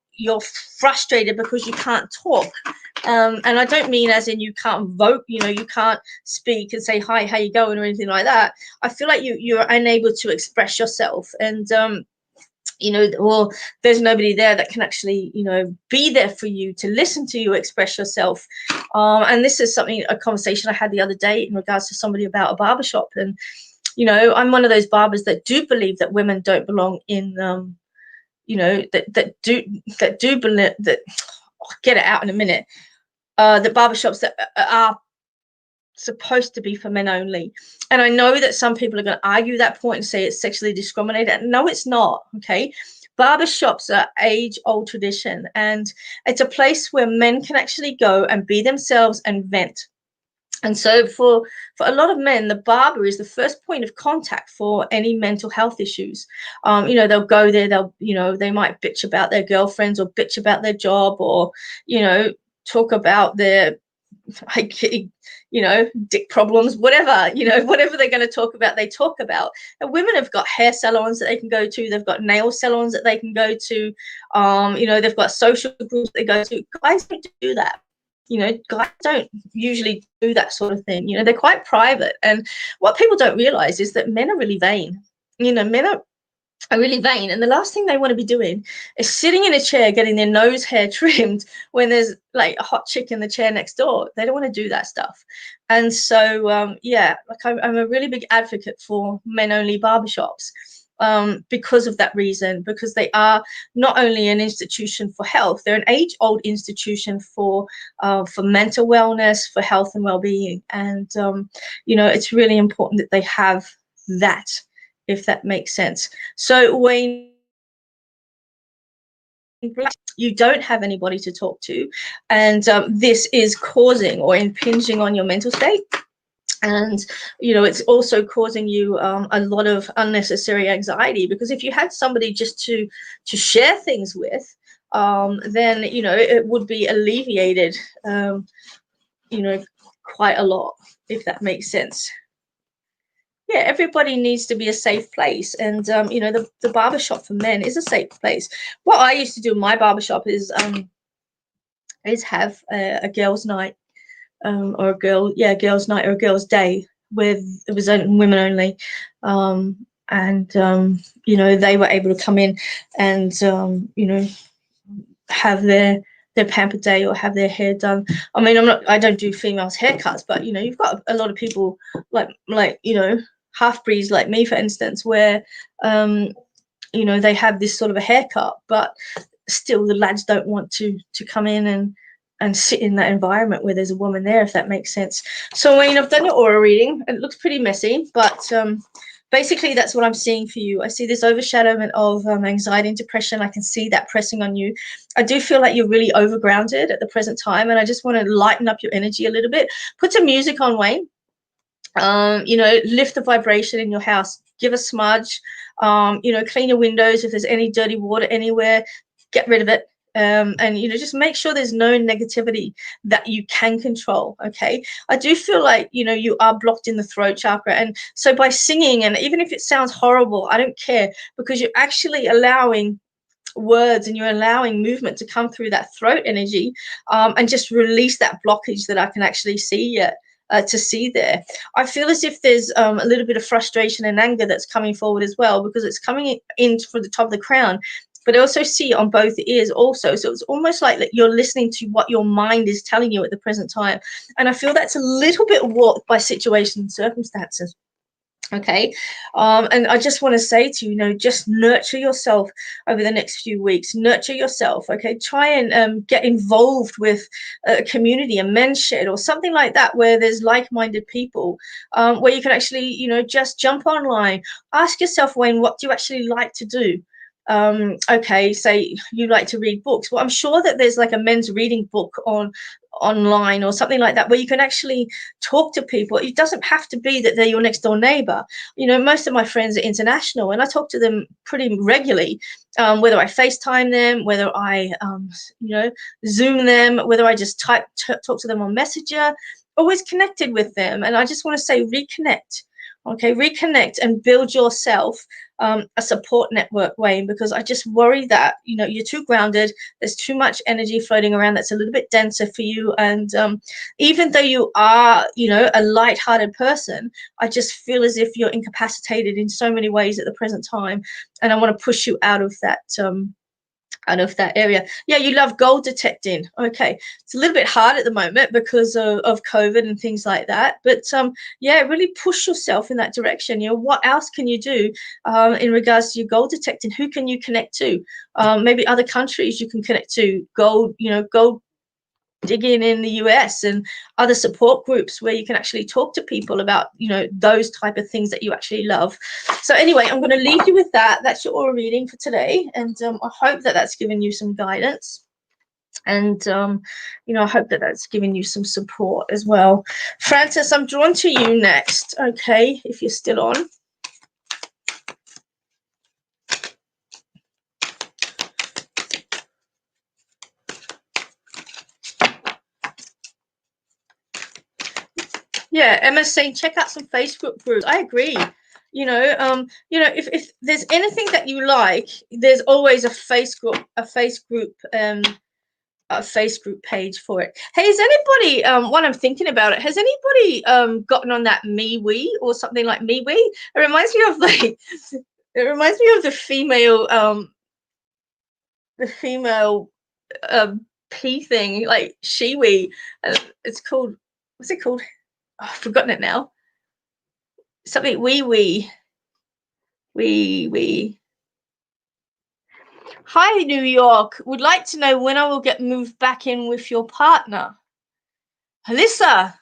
Speaker 1: frustrated because you can't talk. And I don't mean as in you can't vote, you can't speak and say, hi, how you going, or anything like that. I feel like you're unable to express yourself. And, well, there's nobody there that can actually, be there for you, to listen to you express yourself. And this is a conversation I had the other day in regards to somebody about a barbershop. And, I'm one of those barbers that do believe that women don't belong in, that do believe that, I'll get it out in a minute. The barbershops that are supposed to be for men only. And I know that some people are going to argue that point and say it's sexually discriminated. No, it's not. Okay. Barbershops are age-old tradition, and it's a place where men can actually go and be themselves and vent. And so for a lot of men, the barber is the first point of contact for any mental health issues. They'll go there, they might bitch about their girlfriends, or bitch about their job, or, talk about their, dick problems, whatever, whatever they're going to talk about, they talk about. And women have got hair salons that they can go to. They've got nail salons that they can go to. They've got social groups they go to. Guys don't do that. Guys don't usually do that sort of thing. They're quite private. And what people don't realize is that men are really vain. Men are really vain, and the last thing they want to be doing is sitting in a chair getting their nose hair trimmed when there's like a hot chick in the chair next door. They don't want to do that stuff. And so I'm a really big advocate for men only barbershops, because of that reason, because they are not only an institution for health, they're an age-old institution for mental wellness, for health and well-being. And it's really important that they have that, if that makes sense. So Wayne, you don't have anybody to talk to, and this is causing or impinging on your mental state. And it's also causing you a lot of unnecessary anxiety, because if you had somebody just to share things with, then it would be alleviated quite a lot, if that makes sense. Yeah, everybody needs to be a safe place. And, the barbershop for men is a safe place. What I used to do in my barbershop is have a girls' night, or girls' night or a girls' day, where it was women only. They were able to come in and, have their pamper day, or have their hair done. I mean, I don't do females' haircuts, but, you've got a lot of people like half breeds like me, for instance, where they have this sort of a haircut, but still the lads don't want to come in and sit in that environment where there's a woman there, if that makes sense. So Wayne, I've done your aura reading. It looks pretty messy, but basically that's what I'm seeing for you. I see this overshadowment of anxiety and depression. I can see that pressing on you. I do feel like you're really overgrounded at the present time, and I just want to lighten up your energy a little bit. Put some music on, Wayne. You know, lift the vibration in your house. Give a smudge. You know, clean your windows. If there's any dirty water anywhere, get rid of it. And you know, just make sure there's no negativity that you can control. Okay, I do feel like, you know, you are blocked in the throat chakra, and so by singing, and even if it sounds horrible, I don't care, because you're actually allowing words and you're allowing movement to come through that throat energy, and just release that blockage that I can actually see to see there. I feel as if there's a little bit of frustration and anger that's coming forward as well, because it's coming in from the top of the crown, but I also see it on both ears also. So it's almost like that you're listening to what your mind is telling you at the present time. And I feel that's a little bit warped by situation and circumstances. Okay. And I just want to say to you, you know, just nurture yourself over the next few weeks. Nurture yourself. Okay. Try and get involved with a community, a men's shed or something like that, where there's like-minded people, where you can actually, you know, just jump online. Ask yourself, Wayne, what do you actually like to do? Okay, say you like to read books. Well, I'm sure that there's like a men's reading book online or something like that, where you can actually talk to people. It doesn't have to be that they're your next door neighbor. You know, most of my friends are international, and I talk to them pretty regularly, whether I FaceTime them, whether I you know, Zoom them, whether I just talk to them on Messenger. Always connected with them. And I just want to say, reconnect. Okay, reconnect and build yourself a support network, Wayne, because I just worry that, you know, you're too grounded. There's too much energy floating around that's a little bit denser for you. And even though you are, you know, a light-hearted person, I just feel as if you're incapacitated in so many ways at the present time. And I want to push you out of that area. Yeah, you love gold detecting. Okay, it's a little bit hard at the moment because of COVID and things like that, but yeah, really push yourself in that direction. You know, what else can you do in regards to your gold detecting? Who can you connect to? Maybe other countries you can connect to. Gold, you know, gold digging in the US and other support groups where you can actually talk to people about, you know, those type of things that you actually love. So anyway, I'm going to leave you with that. That's your aura reading for today, and I hope that that's given you some guidance, and you know, I hope that that's given you some support as well. Francis, I'm drawn to you next. Okay, if you're still on. Yeah, Emma's saying check out some Facebook groups. I agree. You know, if there's anything that you like, there's always a Facebook page for it. Hey, is anybody when I'm thinking about it, has anybody gotten on that MeWe or something like MeWe? It reminds me of like it reminds me of the female P thing, like Shiwi. It's called, what's it called? Oh, I've forgotten it now. Something wee. Hi, New York. Would like to know when I will get moved back in with your partner. Alyssa.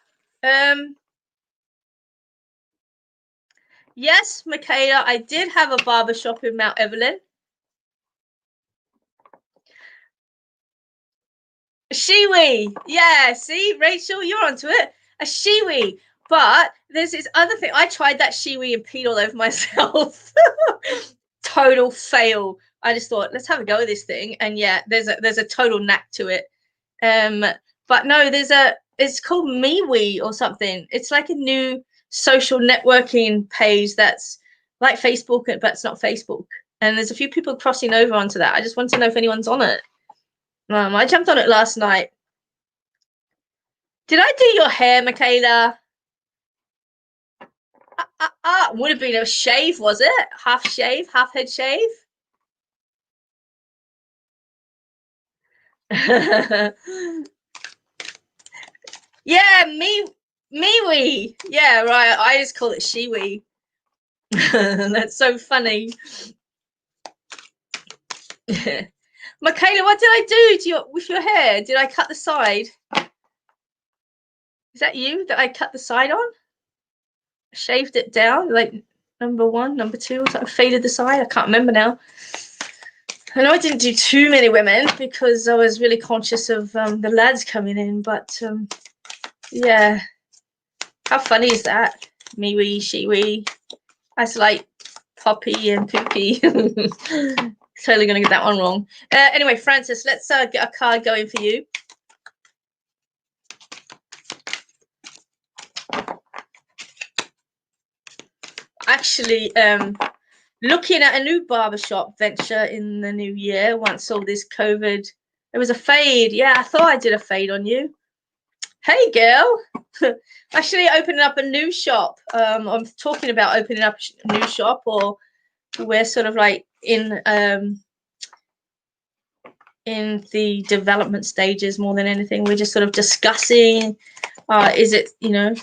Speaker 1: Yes, Michaela, I did have a barber shop in Mount Evelyn. A shiwi. Yeah, see, Rachel, you're onto it. A shiwi. But there's this other thing. I tried that shiwi and peed all over myself. Total fail. I just thought, let's have a go with this thing. And yeah, there's a total knack to it. But no, it's called MeWe or something. It's like a new social networking page that's like Facebook, but it's not Facebook. And there's a few people crossing over onto that. I just want to know if anyone's on it. I jumped on it last night. Did I do your hair, Michaela? Would have been a shave, was it? Half shave, half head shave? Yeah, MeWe. Yeah, right. I just call it Shiwi. That's so funny. Michaela, what did I do to with your hair? Did I cut the side? Is that you that I cut the side on? Shaved it down, like number 1, number 2, or something, faded the side. I can't remember now. I know I didn't do too many women because I was really conscious of the lads coming in, but yeah. How funny is that? Me wee, she wee. That's like Poppy and Poopy. Totally gonna get that one wrong. Anyway, Francis, let's get a card going for you. Actually, looking at a new barbershop venture in the new year once all this COVID. It was a fade. Yeah, I thought I did a fade on you. Hey, girl. Actually opening up a new shop. I'm talking about opening up a new shop, or we're sort of like in the development stages more than anything. We're just sort of discussing, is it, you know,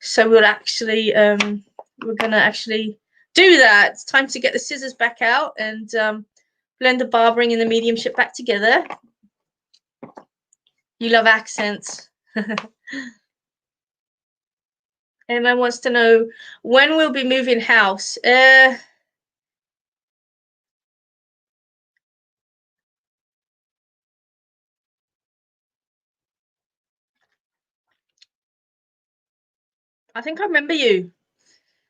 Speaker 1: so we'll actually, we're going to actually do that. It's time to get the scissors back out and blend the barbering and the mediumship back together. You love accents. Emma wants to know when we'll be moving house. I think I remember you,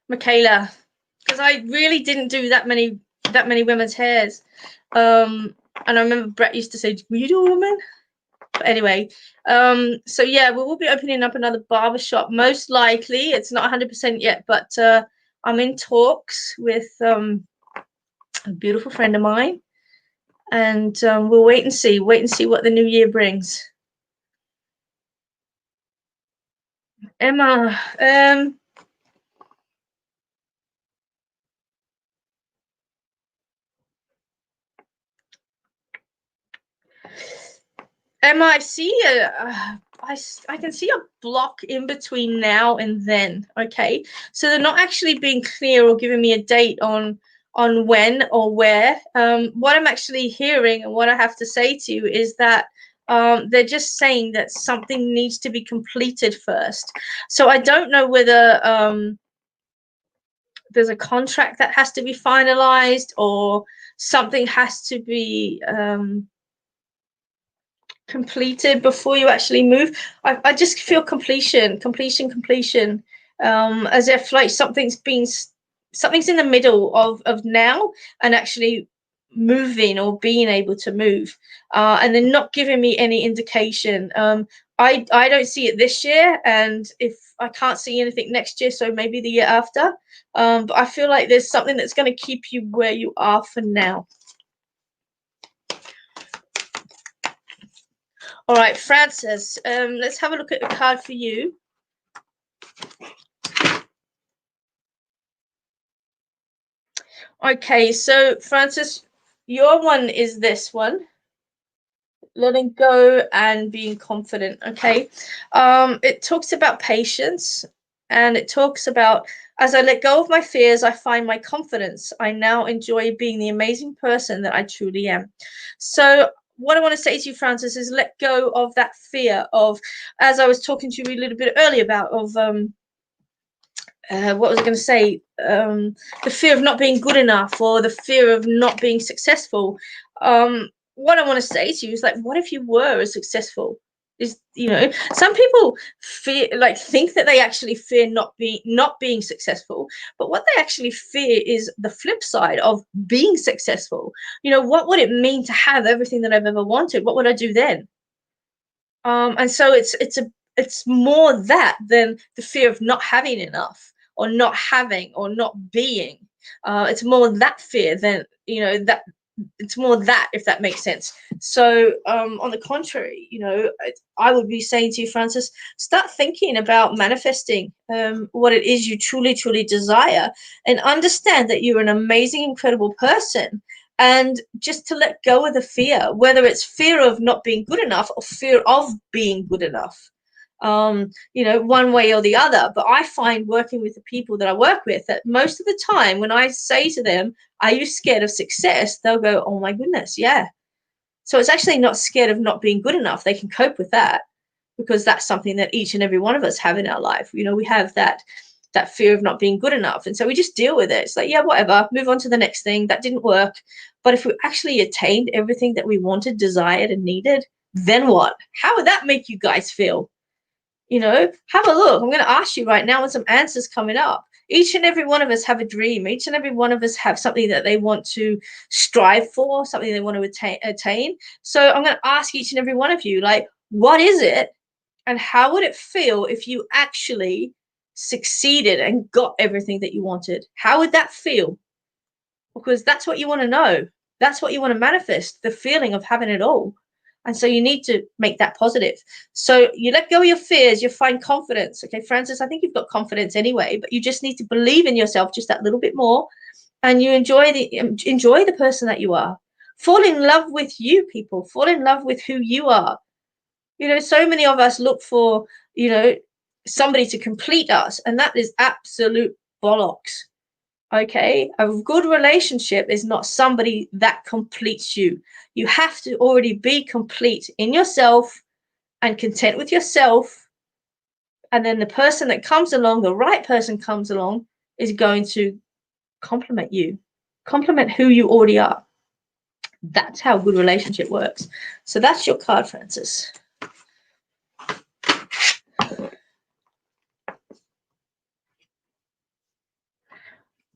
Speaker 1: Michaela, because I really didn't do that many women's hairs. And I remember Brett used to say, "Will you do a woman?" But anyway, so yeah, we will be opening up another barbershop. Most likely, it's not 100% yet, but I'm in talks with a beautiful friend of mine, and we'll wait and see what the new year brings. Emma, Emma, I see I can see a block in between now and then. Okay, so they're not actually being clear or giving me a date on when or where. What I'm actually hearing and what I have to say to you is that they're just saying that something needs to be completed first. So I don't know whether there's a contract that has to be finalized or something has to be completed before you actually move. I just feel completion, as if like something's in the middle of now and actually moving or being able to move, and they're not giving me any indication. I don't see it this year, and if I can't see anything next year, so maybe the year after. But I feel like there's something that's going to keep you where you are for now. All right, Francis, let's have a look at the card for you. Okay, so Francis, your one is this one. Letting go and being confident. Okay, it talks about patience, and it talks about, as I let go of my fears, I find my confidence. I now enjoy being the amazing person that I truly am. So what I want to say to you, Francis, is let go of that fear of, as I was talking to you a little bit earlier about, of what was I going to say? The fear of not being good enough, or the fear of not being successful. What I want to say to you is, like, what if you were as successful? Is, you know, some people think that they actually fear not being successful, but what they actually fear is the flip side of being successful. You know, what would it mean to have everything that I've ever wanted? What would I do then? And so it's more that than the fear of not having enough, or not having, or not being. It's more that fear than, you know, that it's more that, if that makes sense. So on the contrary, you know, I would be saying to you, Francis, start thinking about manifesting what it is you truly desire, and understand that you're an amazing, incredible person. And just to let go of the fear, whether it's fear of not being good enough or fear of being good enough. you know, one way or the other. But I find working with the people that I work with that most of the time when I say to them, are you scared of success? They'll go, oh my goodness, yeah. So it's actually not scared of not being good enough. They can cope with that because that's something that each and every one of us have in our life. You know, we have that fear of not being good enough. And so we just deal with it. It's like, yeah, whatever, move on to the next thing. That didn't work. But if we actually attained everything that we wanted, desired, and needed, then what? How would that make you guys feel? You know, have a look. I'm going to ask you right now with some answers coming up. Each and every one of us have a dream. Each and every one of us have something that they want to strive for, something they want to attain. So I'm going to ask each and every one of you, like, what is it? And how would it feel if you actually succeeded and got everything that you wanted? How would that feel? Because that's what you want to know. That's what you want to manifest, the feeling of having it all. And so you need to make that positive. So you let go of your fears, you find confidence. Okay, Francis, I think you've got confidence anyway, but you just need to believe in yourself just that little bit more. And you enjoy the person that you are. Fall in love with you, people. Fall in love with who you are. You know, so many of us look for, you know, somebody to complete us, and that is absolute bollocks. Okay, a good relationship is not somebody that completes you. You have to already be complete in yourself and content with yourself. And then the person that comes along, the right person comes along, is going to complement you, complement who you already are. That's how a good relationship works. So that's your card, Francis.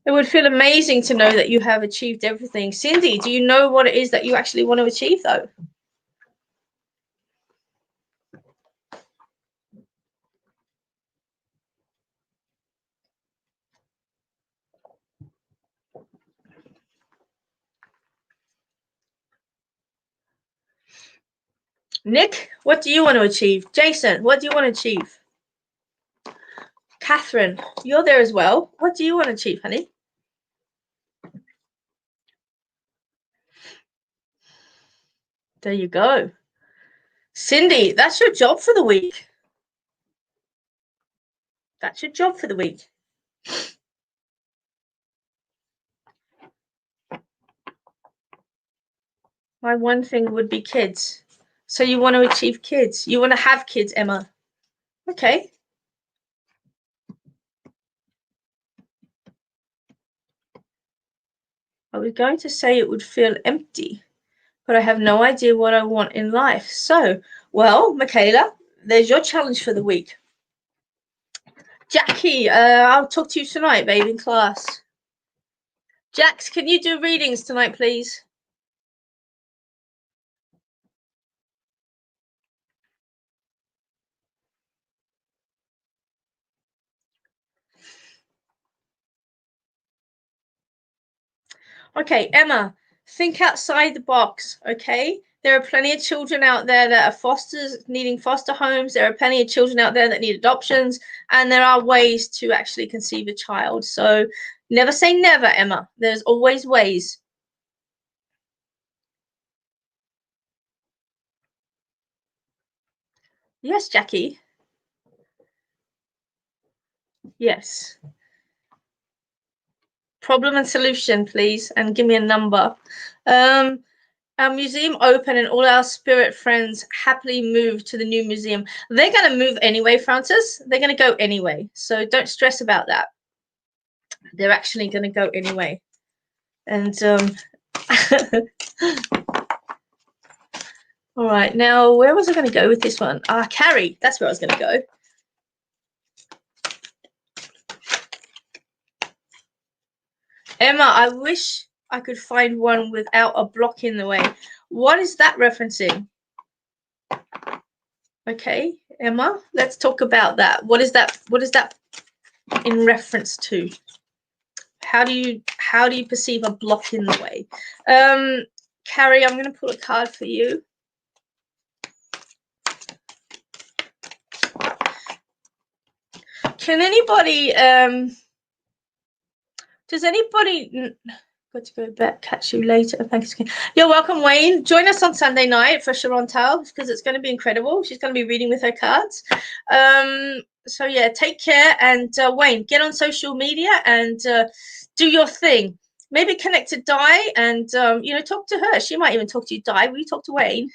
Speaker 1: It would feel amazing to know that you have achieved everything. Cindy, do you know what it is that you actually want to achieve, though? Nick, what do you want to achieve? Jason, what do you want to achieve? Catherine, you're there as well. What do you want to achieve, honey? There you go. Cindy, that's your job for the week. That's your job for the week. My one thing would be kids. So you want to achieve kids. You want to have kids, Emma. Okay. I was going to say it would feel empty, but I have no idea what I want in life. So, well, Michaela, there's your challenge for the week. Jackie, I'll talk to you tonight, babe, in class. Jax, can you do readings tonight, please? Okay, Emma, think outside the box, okay? There are plenty of children out there that are fosters, needing foster homes. There are plenty of children out there that need adoptions, and there are ways to actually conceive a child. So never say never, Emma. There's always ways. Yes, Jackie. Yes. Problem and solution, please, and give me a number. Our museum open and all our spirit friends happily move to the new museum. They're going to move anyway, Francis. They're going to go anyway. So don't stress about that. They're actually going to go anyway. And all right, now where was I going to go with this one? Carrie, that's where I was going to go. Emma, I wish I could find one without a block in the way. What is that referencing? Okay, Emma, let's talk about that. What is that? What is that in reference to? How do you perceive a block in the way? Carrie, I'm going to pull a card for you. Can anybody does anybody Got to go back. Catch you later. Thanks again. You're welcome, Wayne. Join us on Sunday night for SHARON TAL because it's going to be incredible. She's going to be reading with her cards. So yeah, take care. And Wayne, get on social media and do your thing. Maybe connect to Di and you know, talk to her. She might even talk to you. Di, will you talk to Wayne?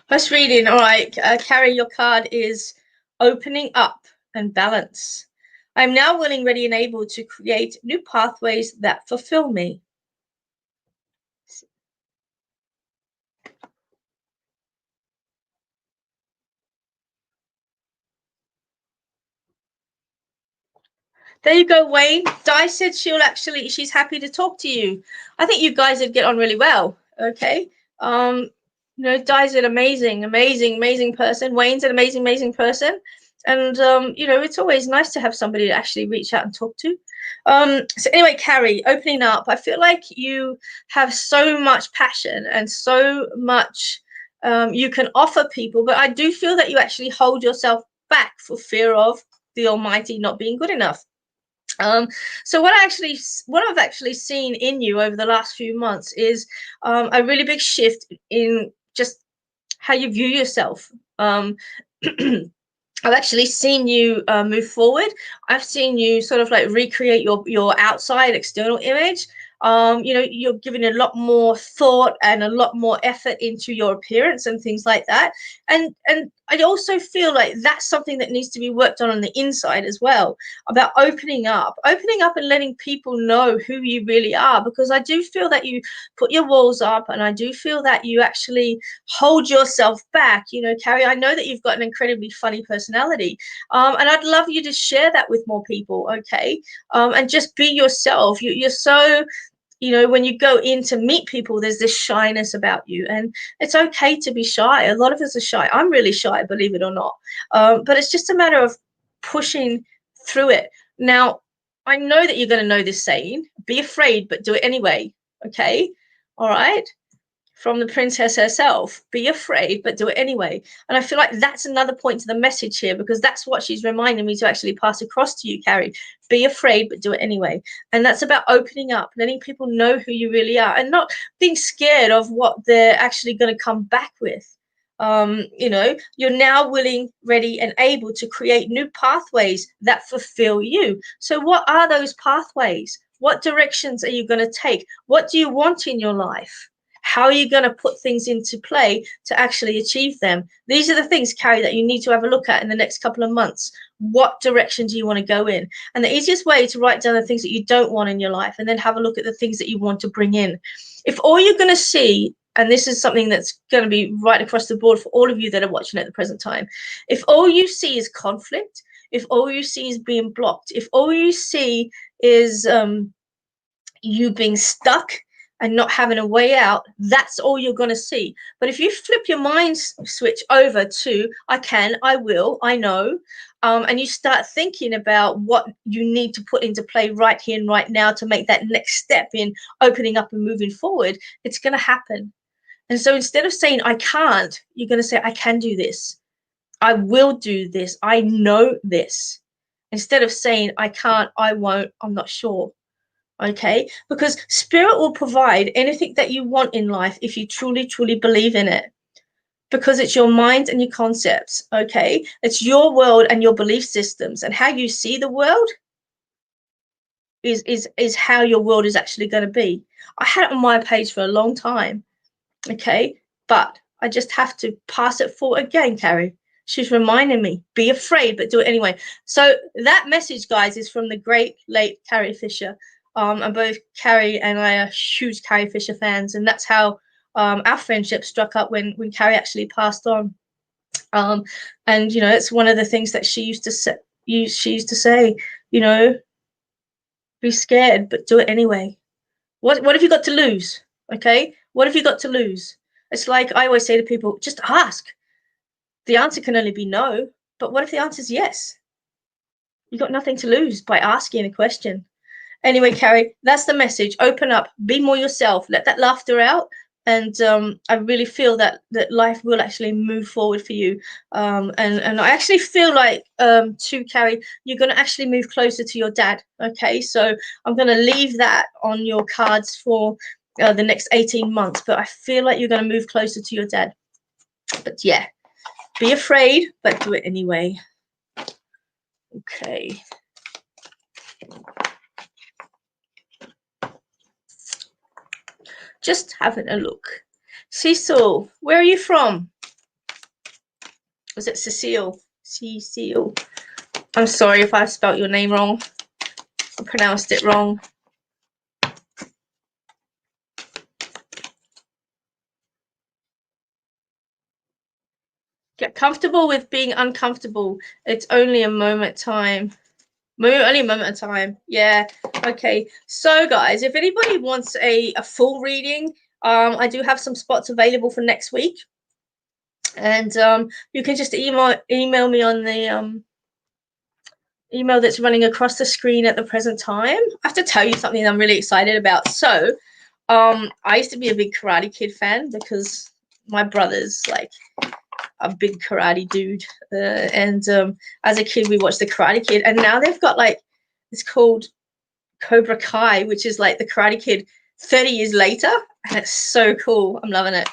Speaker 1: First reading. All right, Carrie, your card is opening up and balance. I'm now willing, ready, and able to create new pathways that fulfill me. There you go, Wayne. Di said she's happy to talk to you. I think you guys would get on really well. Okay. You know, Di's an amazing person. Wayne's an amazing person. And you know, it's always nice to have somebody to actually reach out and talk to. So anyway, Carrie, opening up, I feel like you have so much passion and so much you can offer people, but I do feel that you actually hold yourself back for fear of the Almighty not being good enough. So what I've actually seen in you over the last few months is a really big shift in just how you view yourself. I've actually seen you move forward. I've seen you sort of like recreate your outside external image. You know, you're giving a lot more thought and a lot more effort into your appearance and things like that. And I also feel like that's something that needs to be worked on the inside as well, about opening up and letting people know who you really are, because I do feel that you put your walls up and I do feel that you actually hold yourself back. You know, Carrie, I know that you've got an incredibly funny personality, and I'd love you to share that with more people. Okay. And just be yourself. You're so, you know, when you go in to meet people, there's this shyness about you, and it's okay to be shy. A lot of us are shy. I'm really shy, believe it or not. But it's just a matter of pushing through it. Now, I know that you're going to know this saying, be afraid, but do it anyway. Okay. All right. From the princess herself, be afraid, but do it anyway. And I feel like that's another point to the message here, because that's what she's reminding me to actually pass across to you, Carrie. Be afraid, but do it anyway. And that's about opening up, letting people know who you really are, and not being scared of what they're actually going to come back with. You know, you're now willing, ready, and able to create new pathways that fulfill you. So what are those pathways? What directions are you going to take? What do you want in your life? How are you going to put things into play to actually achieve them? These are the things, Carrie, that you need to have a look at in the next couple of months. What direction do you want to go in? And the easiest way to write down the things that you don't want in your life, and then have a look at the things that you want to bring in. If all you're going to see, and this is something that's going to be right across the board for all of you that are watching at the present time, if all you see is conflict, if all you see is being blocked, if all you see is you being stuck and not having a way out, that's all you're going to see. But if you flip your mind switch over to I can, I will, I know, and you start thinking about what you need to put into play right here and right now to make that next step in opening up and moving forward, it's going to happen. And so instead of saying I can't, you're going to say I can do this, I will do this, I know this, instead of saying I can't, I won't, I'm not sure. Okay, because spirit will provide anything that you want in life if you truly believe in it, because it's your mind and your concepts. Okay, it's your world and your belief systems, and how you see the world is how your world is actually going to be. I had it on my page for a long time. Okay, but I just have to pass it forward again, Carrie. She's reminding me, be afraid, but do it anyway. So that message, guys, is from the great late Carrie Fisher. And both Carrie and I are huge Carrie Fisher fans, and that's how our friendship struck up when Carrie actually passed on. And you know, it's one of the things that she used to say. She used to say, you know, be scared, but do it anyway. What have you got to lose? Okay, what have you got to lose? It's like I always say to people, just ask. The answer can only be no, but what if the answer is yes? You've got nothing to lose by asking a question. Anyway, Carrie, that's the message. Open up, be more yourself, let that laughter out. And I really feel that life will actually move forward for you. And I actually feel like, too, Carrie, you're going to actually move closer to your dad. Okay, so I'm going to leave that on your cards for the next 18 months. But I feel like you're going to move closer to your dad. But yeah, be afraid, but do it anyway. Okay. Just having a look. Cecil, where are you from? Was it Cecile? Cecile. I'm sorry if I spelt your name wrong. I pronounced it wrong. Get comfortable with being uncomfortable. It's only a moment time. Only a moment of time. Yeah. Okay. So, guys, if anybody wants a full reading, I do have some spots available for next week. And you can just email me on the email that's running across the screen at the present time. I have to tell you something I'm really excited about. So, I used to be a big Karate Kid fan because my brother's like a big karate dude, and as a kid we watched the Karate Kid, and now they've got like, it's called Cobra Kai, which is like the Karate Kid 30 years later, and it's so cool. I'm loving it.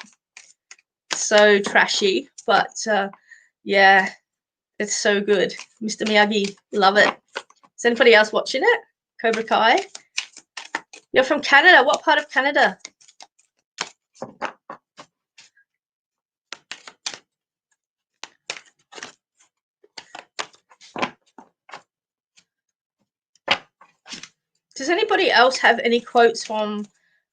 Speaker 1: So trashy, but yeah, it's so good. Mr. Miyagi, love it. Is anybody else watching it? Cobra Kai? You're from Canada. What part of Canada? Does anybody else have any quotes from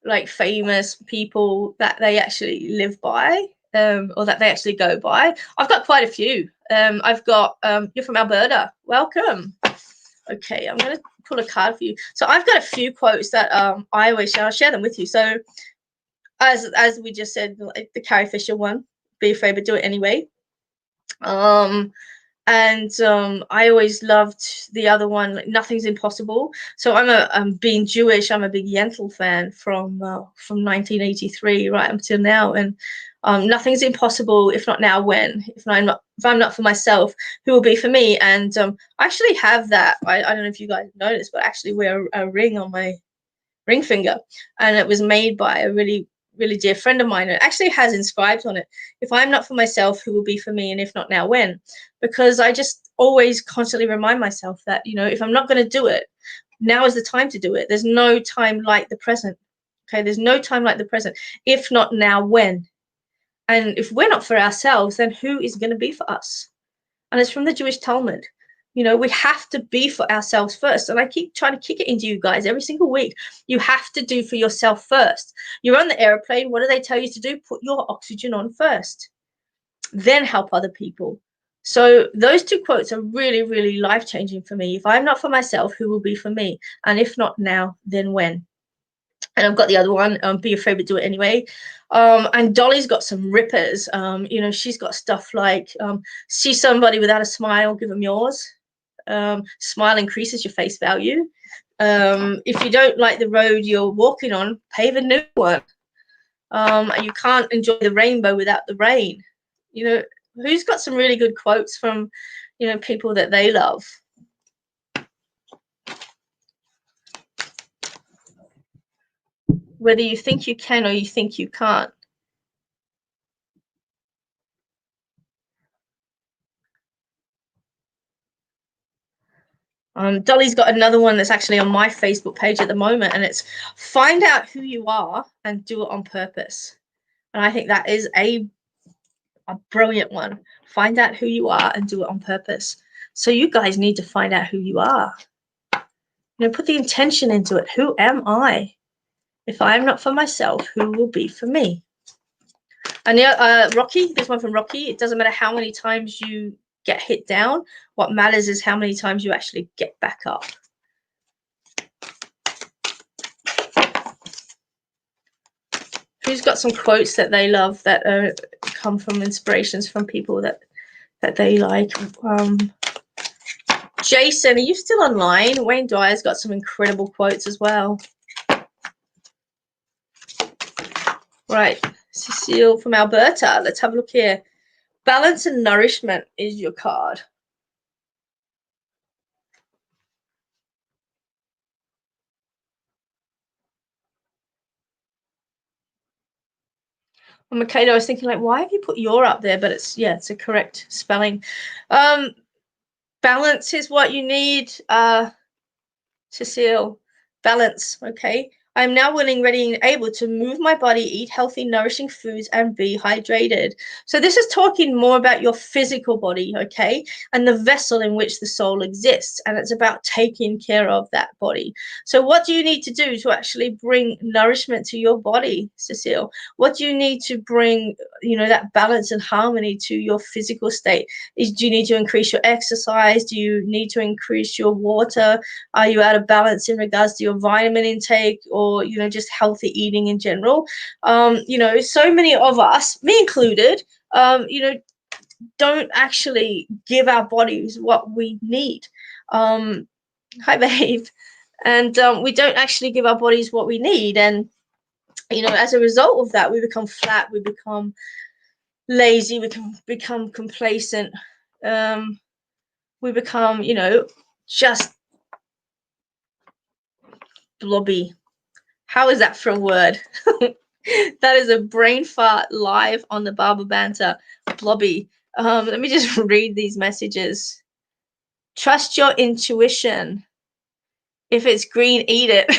Speaker 1: like famous people that they actually live by, or that they actually go by? I've got quite a few. I've got, you're from Alberta. Welcome. Okay, I'm going to pull a card for you. So I've got a few quotes that I always share. I'll share them with you. So as we just said, like the Carrie Fisher one, be afraid but do it anyway. And I always loved the other one, like, nothing's impossible. So I'm being Jewish, I'm a big Yentl fan from 1983 right until now, and nothing's impossible. If not now, when? If I'm not for myself, who will be for me? And I actually have that. I don't know if you guys noticed, but I actually wear a ring on my ring finger, and it was made by a really dear friend of mine. It actually has inscribed on it, if I'm not for myself, who will be for me? And if not now, when? Because I just always constantly remind myself that, you know, if I'm not going to do it, now is the time to do it. There's no time like the present. Okay, there's no time like the present. If not now, when? And if we're not for ourselves, then who is going to be for us? And it's from the Jewish Talmud. You know, we have to be for ourselves first. And I keep trying to kick it into you guys every single week. You have to do for yourself first. You're on the airplane. What do they tell you to do? Put your oxygen on first, then help other people. So those two quotes are really life-changing for me. If I'm not for myself, who will be for me? And if not now, then when? And I've got the other one, be afraid but do it anyway. And Dolly's got some rippers. You know, she's got stuff like, see somebody without a smile, give them yours. Smile increases your face value. If you don't like the road you're walking on, pave a new one. You can't enjoy the rainbow without the rain. You know, who's got some really good quotes from, you know, people that they love? Whether you think you can or you think you can't. Dolly's got another one that's actually on my Facebook page at the moment, and it's find out who you are and do it on purpose. And I think that is a brilliant one. Find out who you are and do it on purpose. So you guys need to find out who you are. You know, put the intention into it. Who am I? If I'm not for myself, who will be for me? And yeah, Rocky, there's one from Rocky. It doesn't matter how many times you get hit down. What matters is how many times you actually get back up. Who's got some quotes that they love that come from inspirations from people that they like? Jason, are you still online? Wayne Dyer's got some incredible quotes as well. Right, Cecile from Alberta. Let's have a look here. Balance and nourishment is your card. And Makeda, I was thinking, like, why have you put your up there? But it's, yeah, it's a correct spelling. Balance is what you need, Cecile. Balance, okay? I am now willing, ready, and able to move my body, eat healthy, nourishing foods, and be hydrated. So this is talking more about your physical body, okay? And the vessel in which the soul exists. And it's about taking care of that body. So what do you need to do to actually bring nourishment to your body, Cecile? What do you need to bring, you know, that balance and harmony to your physical state? Do you need to increase your exercise? Do you need to increase your water? Are you out of balance in regards to your vitamin intake, or, you know, just healthy eating in general? You know, so many of us, me included, you know, don't actually give our bodies what we need. Hi, babe. And we don't actually give our bodies what we need. And, you know, as a result of that, we become flat, we become lazy, we can become complacent. We become, you know, just blobby. How is that for a word? That is a brain fart live on the Barber Banter. Blobby. Let me just read these messages. Trust your intuition. If it's green, eat it.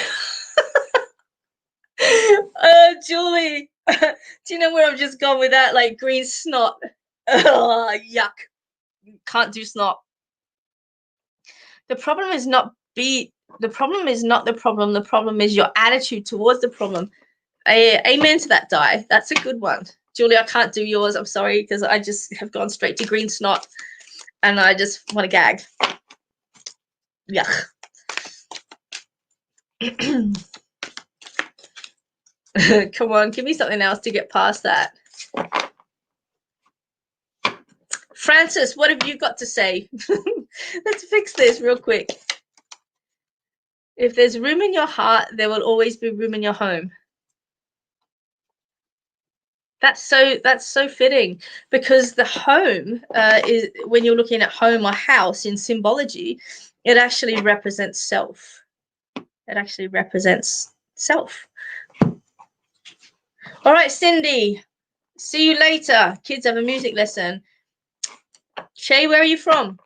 Speaker 1: Julie, do you know where I've just gone with that? Like green snot. Yuck. Can't do snot. The problem is not the problem is not the problem. The problem is your attitude towards the problem. Amen to that, Di. That's a good one. Julie, I can't do yours. I'm sorry, because I just have gone straight to green snot and I just want to gag. Yuck. Come on, give me something else to get past that. Francis, what have you got to say? Let's fix this real quick. If there's room in your heart, there will always be room in your home. That's so fitting, because the home is, when you're looking at home or house in symbology, it actually represents self. It actually represents self. All right, Cindy. See you later. Kids have a music lesson. Shay, where are you from?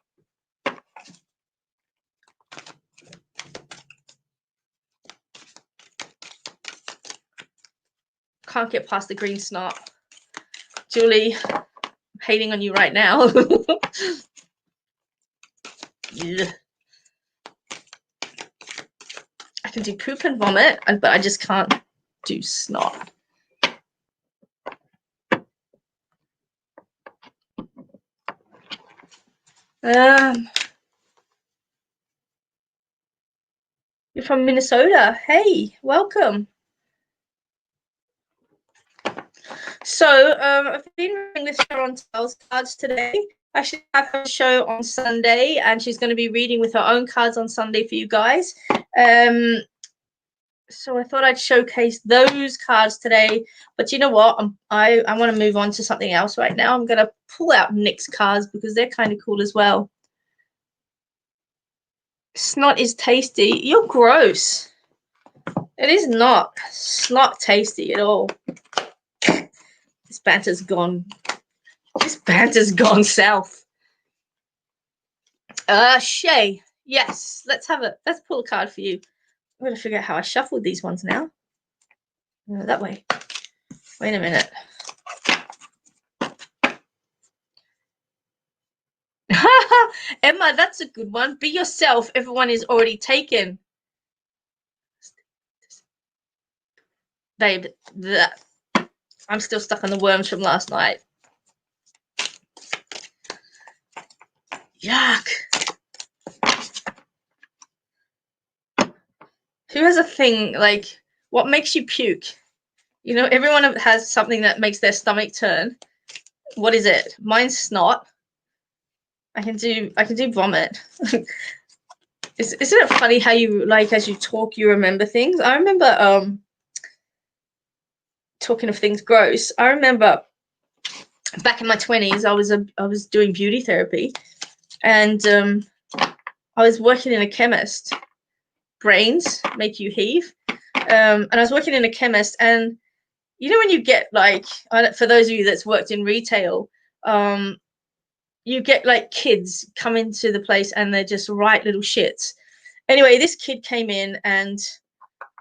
Speaker 1: Can't get past the green snot. Julie, I'm hating on you right now. Yeah. I can do poop and vomit, but I just can't do snot. You're from Minnesota. Hey, welcome. So I've been reading this SHARON TAL's cards today. I should have her show on Sunday, and she's going to be reading with her own cards on Sunday for you guys. So I thought I'd showcase those cards today. But you know what? I want to move on to something else right now. I'm going to pull out Nick's cards because they're kind of cool as well. Snot is tasty. You're gross. It is not. It's not tasty at all. This banter's gone. This banter's gone south. Shay. Yes. Let's pull a card for you. I'm gonna figure out how I shuffled these ones now. That way. Wait a minute. Emma, that's a good one. Be yourself. Everyone is already taken. Babe, I'm still stuck on the worms from last night. Yuck. Who has a thing, like, what makes you puke? You know, everyone has something that makes their stomach turn. What is it? Mine's snot. I can do vomit. Isn't it funny how you, like, as you talk, you remember things? I remember talking of things gross. I remember back in my 20s, I was doing beauty therapy, and I was working in a chemist. Brains make you heave. And I was working in a chemist, and you know when you get like, for those of you that's worked in retail, you get like kids come into the place and they're just right little shits. Anyway, this kid came in and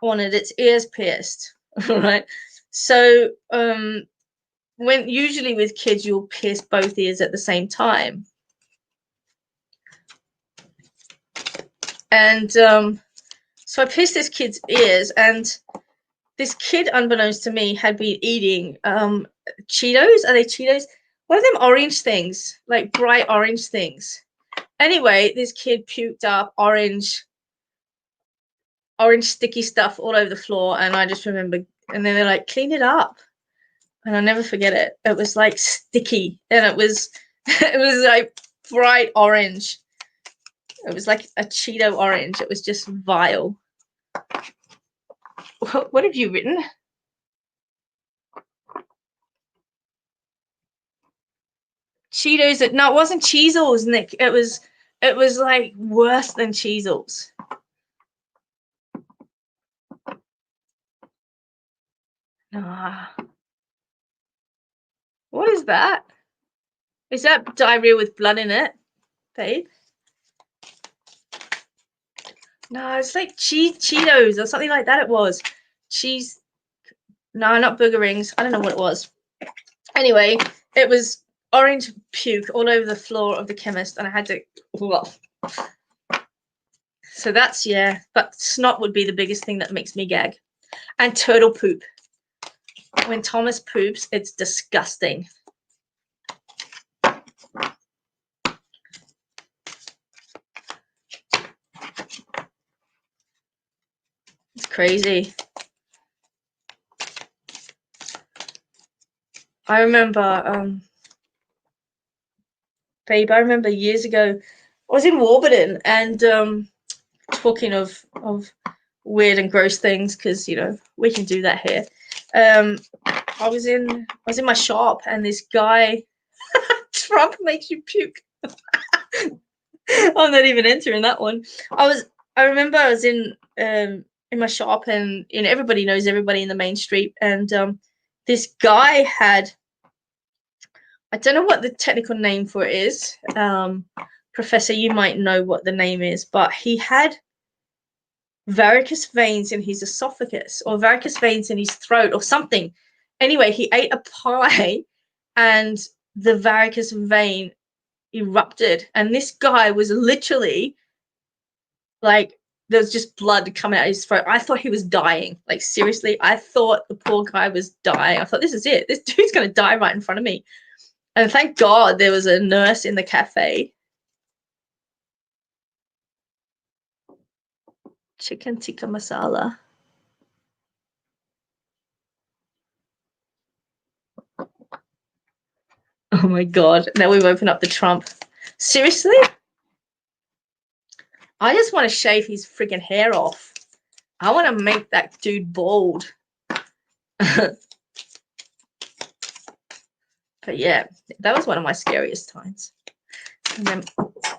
Speaker 1: wanted its ears pierced. Right. So when usually with kids you'll pierce both ears at the same time. And so I pierced this kid's ears, and this kid, unbeknownst to me, had been eating Cheetos. Are they Cheetos? One of them orange things, like bright orange things. Anyway, this kid puked up orange sticky stuff all over the floor, and I just remember, and then they're like, clean it up. And I'll never forget it. It was like sticky, and it was it was like bright orange. It was like a Cheeto orange. It was just vile. What have you written? Cheetos. No, it wasn't Cheezels, Nick. It was like worse than Cheezels. Ah. What is that? Is that diarrhea with blood in it, babe? No, it's like Cheetos or something like that. It was cheese. No, not booger rings. I don't know what it was. Anyway, it was orange puke all over the floor of the chemist, and I had to. Well, so that's, yeah. But snot would be the biggest thing that makes me gag, and turtle poop. When Thomas poops, it's disgusting. It's crazy. I remember, babe, I remember years ago, I was in Warburton, and talking of weird and gross things, because you know we can do that here. I was in my shop, and this guy, Trump makes you puke. I'm not even entering that one. I remember I was in my shop, and you know everybody knows everybody in the main street, and this guy had, I don't know what the technical name for it is. Professor, you might know what the name is, but he had varicose veins in his esophagus, or varicose veins in his throat, or something. Anyway, he ate a pie, and the varicose vein erupted, and this guy was literally like, there was just blood coming out of his throat. I thought he was dying. Like, seriously, I thought the poor guy was dying. I thought, this is it. This dude's going to die right in front of me. And thank God there was a nurse in the cafe. Chicken tikka masala. Oh my God. Now we've opened up the Trump. Seriously? I just want to shave his friggin' hair off. I want to make that dude bald. But yeah, that was one of my scariest times. And then,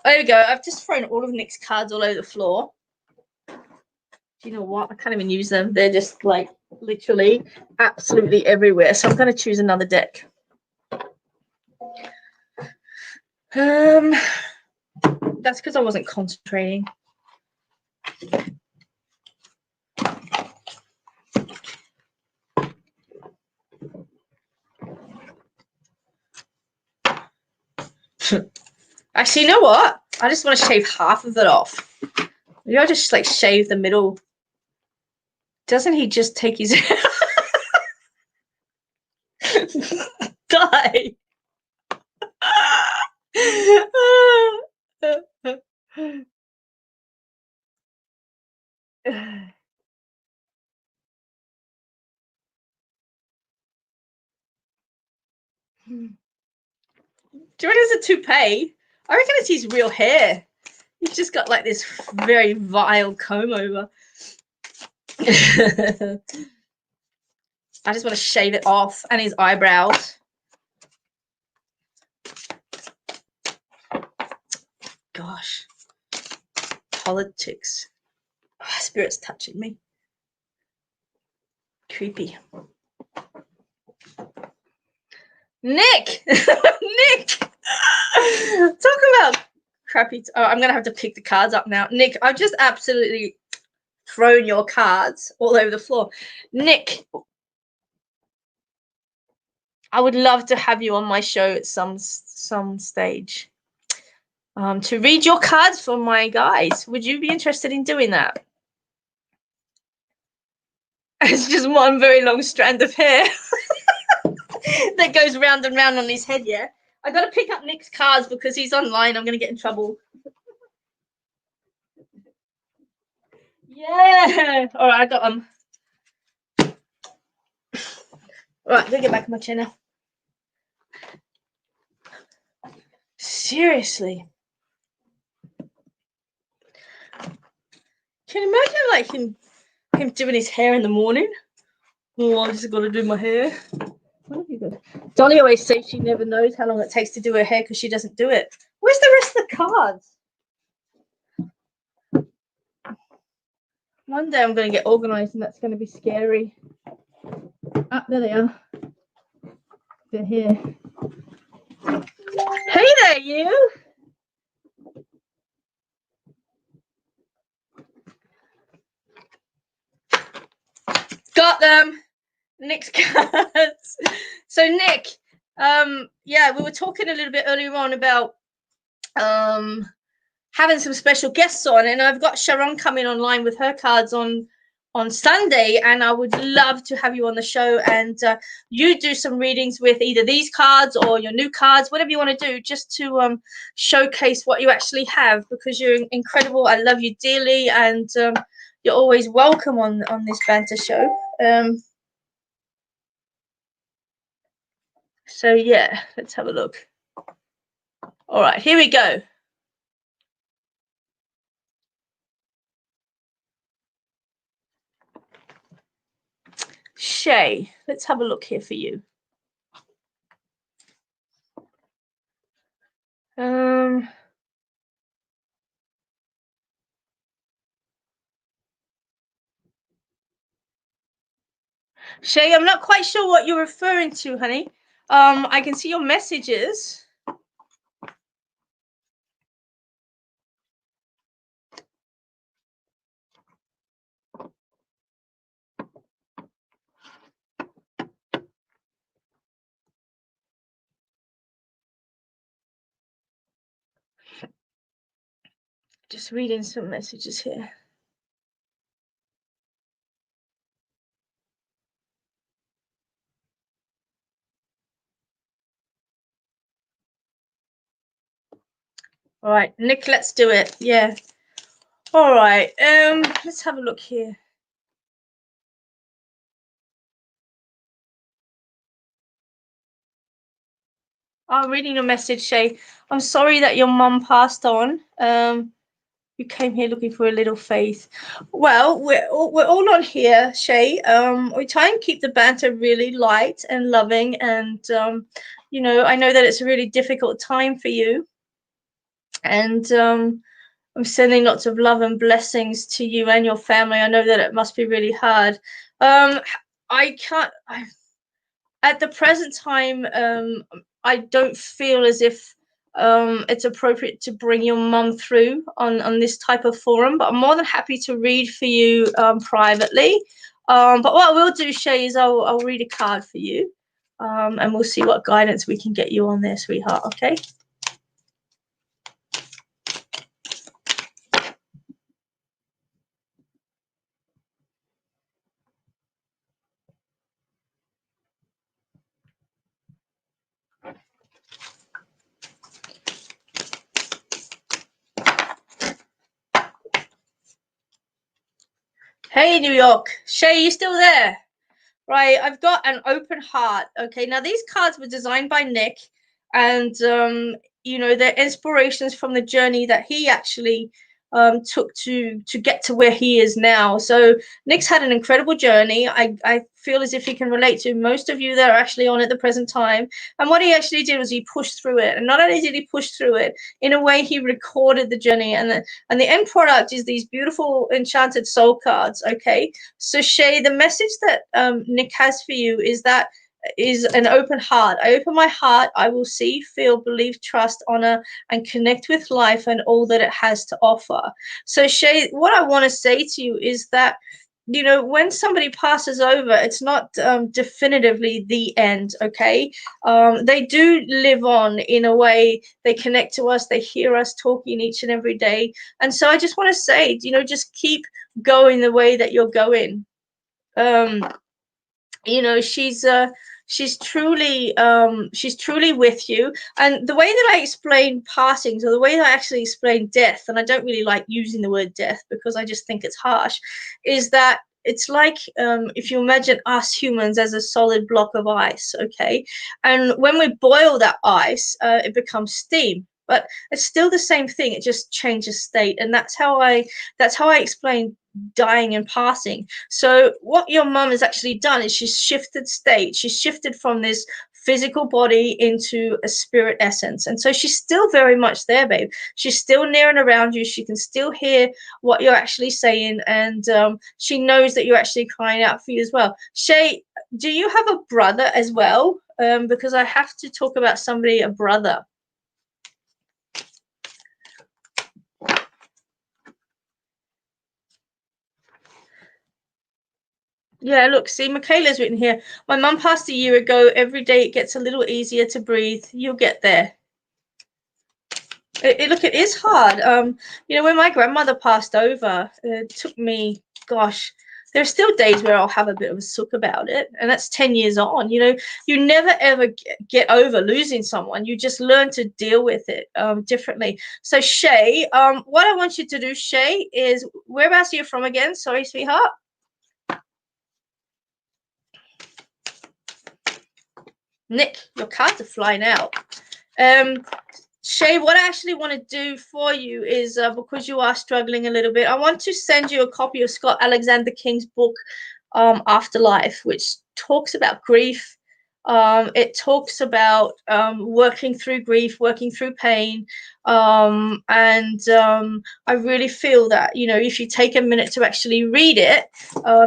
Speaker 1: there we go. I've just thrown all of Nick's cards all over the floor. Do you know what? I can't even use them. They're just like literally absolutely everywhere. So I'm going to choose another deck. That's because I wasn't concentrating. Actually, you know what? I just want to shave half of it off. Maybe I'll just like shave the middle. Doesn't he just take his die? Do you reckon it's a toupee? I reckon it's his real hair. He's just got like this very vile comb over. I just want to shave it off, and his eyebrows. Gosh. Politics. Oh, spirit's touching me. Creepy. Nick! Nick! Talk about crappy. Oh, I'm going to have to pick the cards up now. Nick, I've just absolutely thrown your cards all over the floor. Nick, I would love to have you on my show at some stage. To read your cards for my guys. Would you be interested in doing that? It's just one very long strand of hair that goes round and round on his head, yeah? I got to pick up Nick's cards because he's online. I'm going to get in trouble. Yeah. All right, I got them. All right, let me get back in my chair now. Seriously. Can you imagine like him doing his hair in the morning? Oh, I just got to do my hair. What have you got? Dolly always says she never knows how long it takes to do her hair because she doesn't do it. Where's the rest of the cards? One day I'm going to get organized and that's going to be scary. Ah, there they are. They're here. Hey there, you. Got them. Nick's cards. So Nick, yeah, we were talking a little bit earlier on about having some special guests on, and I've got Sharon coming online with her cards on Sunday, and I would love to have you on the show, and you do some readings with either these cards or your new cards, whatever you want to do, just to showcase what you actually have, because you're incredible. I love you dearly, and you're always welcome on this banter show. So yeah, let's have a look. All right, here we go. Shay, let's have a look here for you. Shay, I'm not quite sure what you're referring to, honey. I can see your messages. Just reading some messages here. All right, Nick, let's do it. Yeah. All right. Let's have a look here. I'm reading your message, Shay. I'm sorry that your mum passed on. You came here looking for a little faith. Well, we're all on here, Shay. We try and keep the banter really light and loving, and you know, I know that it's a really difficult time for you, and I'm sending lots of love and blessings to you and your family. I know that it must be really hard. At the present time, I don't feel as if it's appropriate to bring your mum through on this type of forum, but I'm more than happy to read for you privately. But what I will do, Shay, is I'll read a card for you, and we'll see what guidance we can get you on there, sweetheart, okay? Hey, New York. Shay, you still there? Right, I've got an open heart. Okay, now these cards were designed by Nick, and you know, they're inspirations from the journey that he actually took to get to where he is now. So Nick's had an incredible journey. I feel as if he can relate to most of you that are actually on at the present time. And what he actually did was he pushed through it. And not only did he push through it, in a way he recorded the journey. And the end product is these beautiful enchanted soul cards. Okay. So Shay, the message that Nick has for you is an open heart. I open my heart. I will see, feel, believe, trust, honor, and connect with life and all that it has to offer. So Shay, what I want to say to you is that, you know, when somebody passes over, it's not definitively the end. Okay. They do live on in a way. They connect to us. They hear us talking each and every day. And so I just want to say, you know, just keep going the way that you're going. You know, she's truly with you. And the way that I explain passings, or the way that I actually explain death, and I don't really like using the word death because I just think it's harsh, is that it's like, if you imagine us humans as a solid block of ice. Okay. And when we boil that ice, it becomes steam, but it's still the same thing. It just changes state. And that's how I explain dying and passing. So what your mum has actually done is she's shifted state. She's shifted from this physical body into a spirit essence. And so she's still very much there, babe. She's still near and around you. She can still hear what you're actually saying. And she knows that you're actually crying out for you as well. Shay, do you have a brother as well? Because I have to talk about somebody, a brother. Yeah, look, see, Michaela's written here. My mum passed a year ago. Every day it gets a little easier to breathe. You'll get there. Look, it is hard. You know, when my grandmother passed over, it took me, gosh, there are still days where I'll have a bit of a sook about it. And that's 10 years on. You know, you never ever get over losing someone. You just learn to deal with it differently. So, Shay, what I want you to do, Shay, is whereabouts are you from again? Sorry, sweetheart. Nick, your cards are flying out. Shay, what I actually want to do for you is, because you are struggling a little bit, I want to send you a copy of Scott Alexander King's book, Afterlife, which talks about grief. It talks about working through grief, working through pain. And I really feel that, you know, if you take a minute to actually read it,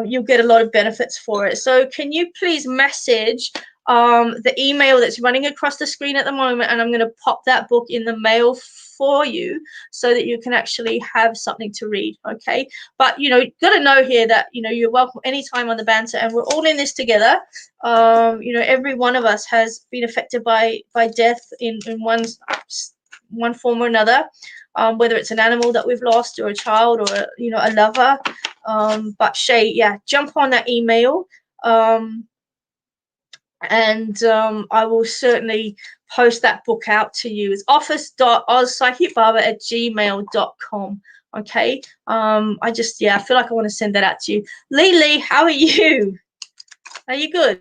Speaker 1: you'll get a lot of benefits for it. So can you please message the email that's running across the screen at the moment, and I'm going to pop that book in the mail for you so that you can actually have something to read. Okay, but you know, got to know here that, you know, you're welcome anytime on the banter, and we're all in this together. You know, every one of us has been affected by death in one form or another, whether it's an animal that we've lost, or a child, or you know, a lover. But Shay, yeah, jump on that email. And I will certainly post that book out to you. It's office.ozpsychicbarber@gmail.com. Okay. I just, yeah, I feel like I want to send that out to you. Lee, how are you? Are you good?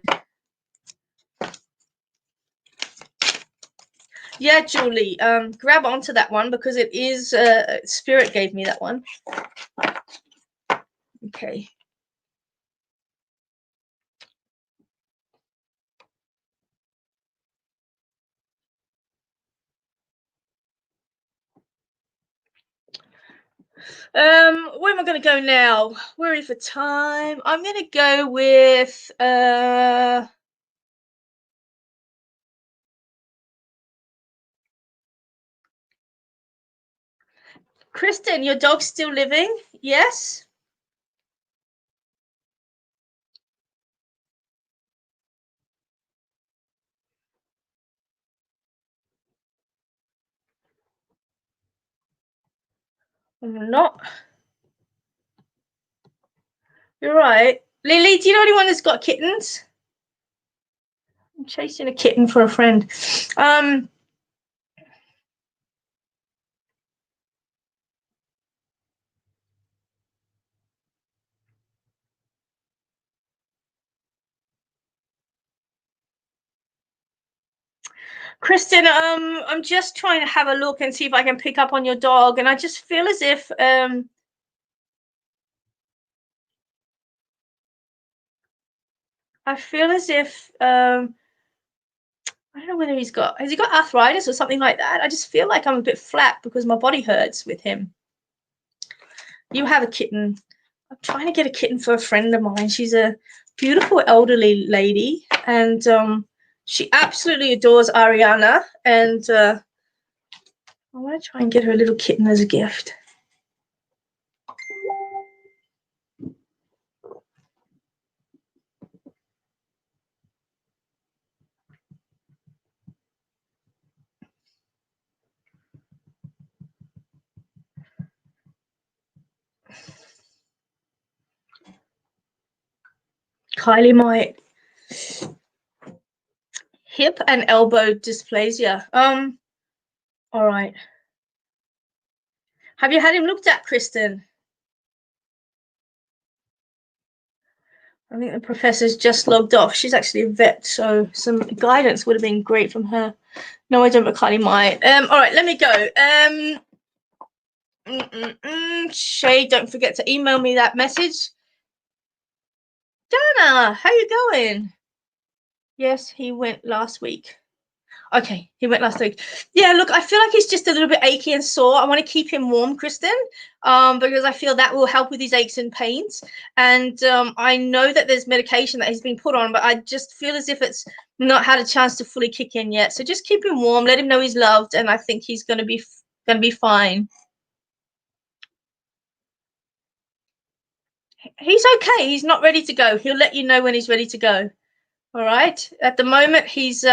Speaker 1: Yeah, Julie, grab onto that one because it is, Spirit gave me that one. Okay. Where am I going to go now? Where is the time? I'm going to go with Kristen. Your dog's still living? Yes. I'm not. You're right. Lily, do you know anyone that's got kittens? I'm chasing a kitten for a friend. Kristen, I'm just trying to have a look and see if I can pick up on your dog, and I just feel as if I don't know whether has he got arthritis or something like that. I just feel like I'm a bit flat because my body hurts with him. You have a kitten. I'm trying to get a kitten for a friend of mine. She's a beautiful elderly lady, and she absolutely adores Ariana, and I want to try and get her a little kitten as a gift. Kylie might. Hip and elbow dysplasia. All right. Have you had him looked at, Kristen? I think the professor's just logged off. She's actually a vet, so some guidance would have been great from her. No, I don't, but Kylie might. All right, let me go. Shay, don't forget to email me that message. Dana, how you going? Yes, he went last week. Okay, he went last week. Yeah, look, I feel like he's just a little bit achy and sore. I want to keep him warm, Kristen, because I feel that will help with his aches and pains. And I know that there's medication that he's been put on, but I just feel as if it's not had a chance to fully kick in yet. So just keep him warm, let him know he's loved, and I think he's going to be fine. He's okay. He's not ready to go. He'll let you know when he's ready to go. All right. At the moment, he's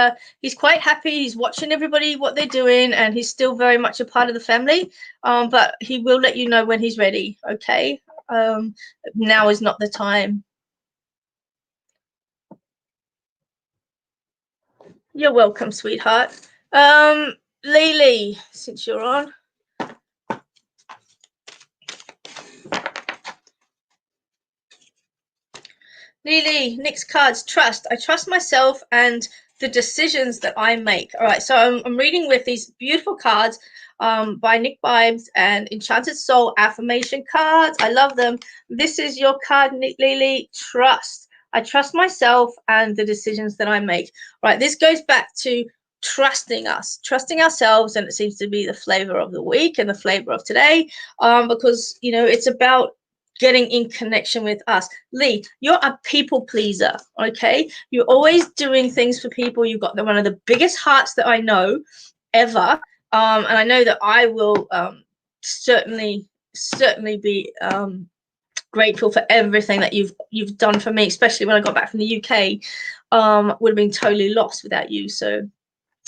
Speaker 1: quite happy. He's watching everybody, what they're doing, and he's still very much a part of the family. But he will let you know when he's ready. Okay. Now is not the time. You're welcome, sweetheart. Lily, since you're on. Lily, next card's trust. I trust myself and the decisions that I make. All right, so I'm reading with these beautiful cards by Nick Vibes and Enchanted Soul affirmation cards. I love them. This is your card, Lily. Trust. I trust myself and the decisions that I make. All right, this goes back to trusting us, trusting ourselves, and it seems to be the flavor of the week and the flavor of today, because it's about getting in connection with us. Lee, you're a people pleaser, okay? You're always doing things for people. You've got one of the biggest hearts that I know ever, and I know that I will certainly be grateful for everything that you've done for me, especially when I got back from the UK. Would have been totally lost without you. So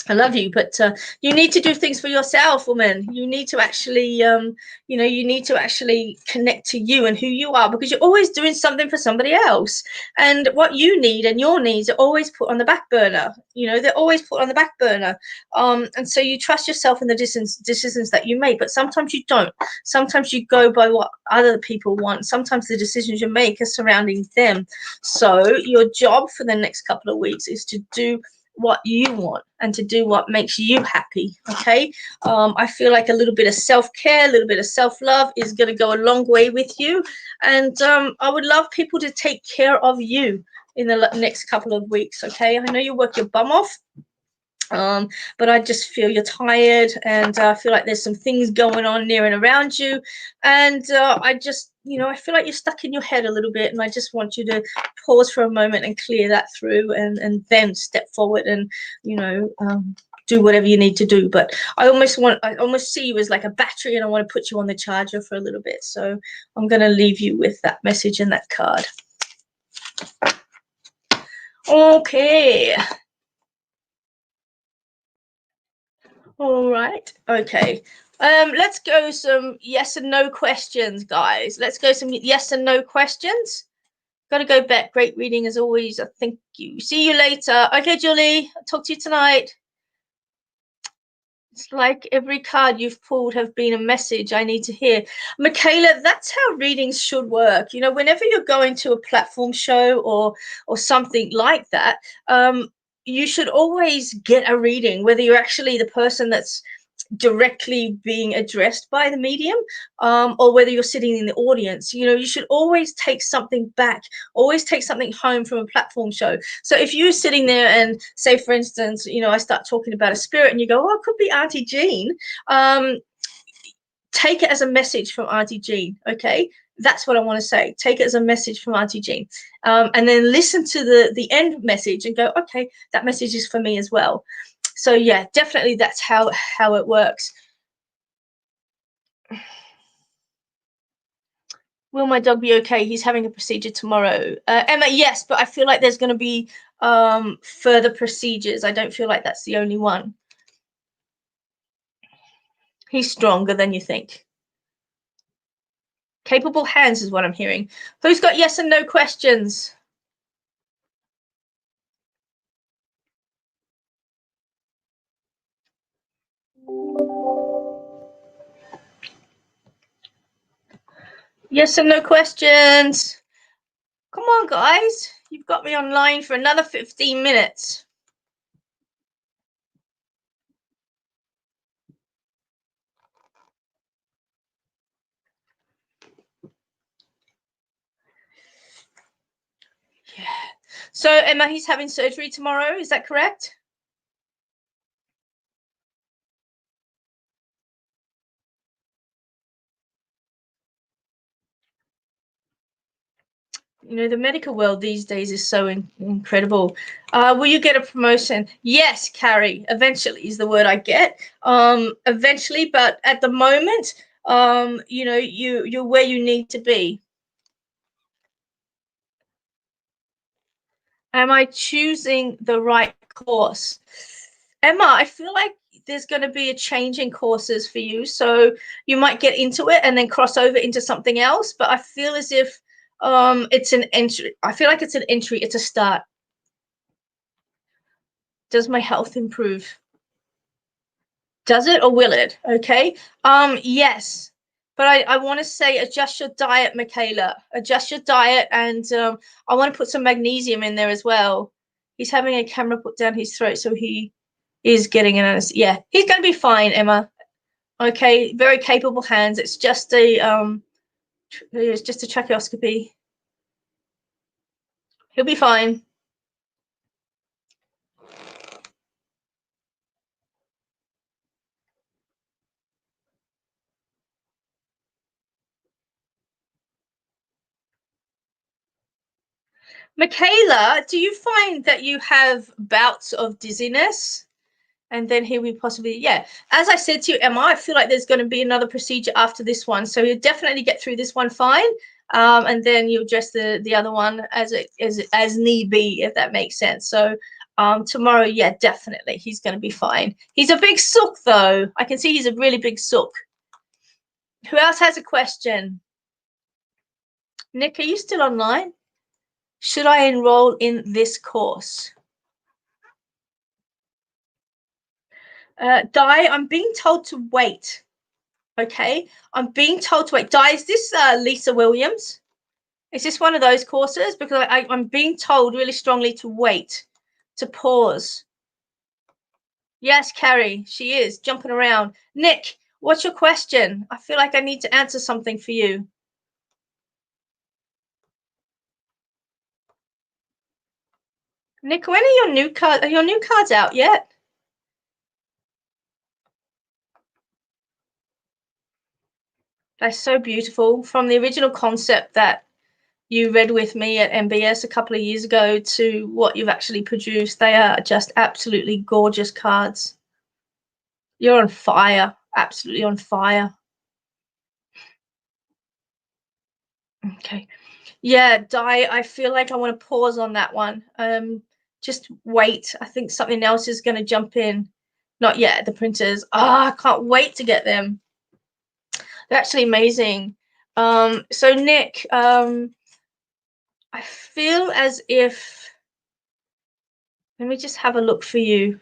Speaker 1: I love you, but you need to do things for yourself, woman. You need to actually, you need to actually connect to you and who you are, because you're always doing something for somebody else. And what you need and your needs are always put on the back burner. They're always put on the back burner. And so you trust yourself in the decisions that you make, but sometimes you don't. Sometimes you go by what other people want. Sometimes the decisions you make are surrounding them. So your job for the next couple of weeks is to do what you want and to do what makes you happy. Okay. I feel like a little bit of self-care, a little bit of self-love is going to go a long way with you. And I would love people to take care of you in the next couple of weeks. Okay. I know you work your bum off, but I just feel you're tired, and I feel like there's some things going on near and around you, and I just I feel like you're stuck in your head a little bit, and I just want you to pause for a moment and clear that through, and then step forward and do whatever you need to do. But I almost see you as like a battery, and I want to put you on the charger for a little bit. So I'm going to leave you with that message and that card. Okay. All right. Okay. Let's go some yes and no questions, guys. Let's go some yes and no questions. Gotta go back. Great reading as always. Thank you. See you later. Okay, Julie. I'll talk to you tonight. It's like every card you've pulled have been a message I need to hear. Michaela, that's how readings should work. Whenever you're going to a platform show or something like that, you should always get a reading, whether you're actually the person that's directly being addressed by the medium, or whether you're sitting in the audience. You should always take something back, always take something home from a platform show. So if you're sitting there and say, for instance, I start talking about a spirit and you go, oh, it could be Auntie Jean, take it as a message from Auntie Jean. Okay, that's what I want to say. Take it as a message from Auntie Jean, and then listen to the end message and go, okay, that message is for me as well. So yeah, definitely that's how it works. Will my dog be okay? He's having a procedure tomorrow. Emma, yes, but I feel like there's going to be further procedures. I don't feel like that's the only one. He's stronger than you think. Capable hands is what I'm hearing. Who's got yes and no questions? Yes and no questions. Come on, guys. You've got me online for another 15 minutes. Yeah. So, Emma, he's having surgery tomorrow. Is that correct? The medical world these days is so incredible. Will you get a promotion? Yes, Carrie. Eventually is the word I get. Eventually, but at the moment, you're where you need to be. Am I choosing the right course? Emma, I feel like there's going to be a change in courses for you. So you might get into it and then cross over into something else. But I feel as if it's an entry. I feel like it's an entry. It's a start. Does my health improve? Does it or will it? Okay. Yes. But I want to say adjust your diet, Michaela. Adjust your diet, and I want to put some magnesium in there as well. He's having a camera put down his throat, so he is getting an yeah. He's going to be fine, Emma. Okay, very capable hands. It's just a tracheoscopy. He'll be fine. Michaela, do you find that you have bouts of dizziness? And then he will possibly, yeah. As I said to you, Emma, I feel like there's going to be another procedure after this one. So you'll definitely get through this one fine. And then you'll address the other one as need be, if that makes sense. So tomorrow, yeah, definitely. He's going to be fine. He's a big sook, though. I can see he's a really big sook. Who else has a question? Nick, are you still online? Should I enroll in this course? Di, I'm being told to wait. Okay, I'm being told to wait. Di, is this Lisa Williams? Is this one of those courses? Because I'm being told really strongly to wait, to pause. Yes, Carrie, she is jumping around. Nick, what's your question? I feel like I need to answer something for you. Nick, when are your new cards? Are your new cards out yet? They're so beautiful. From the original concept that you read with me at MBS a couple of years ago to what you've actually produced, they are just absolutely gorgeous cards. You're on fire, absolutely on fire. Okay. Yeah, Di, I feel like I want to pause on that one. Just wait. I think something else is going to jump in. Not yet, the printers. I can't wait to get them. They're actually amazing. So Nick, I feel as if, let me just have a look for you.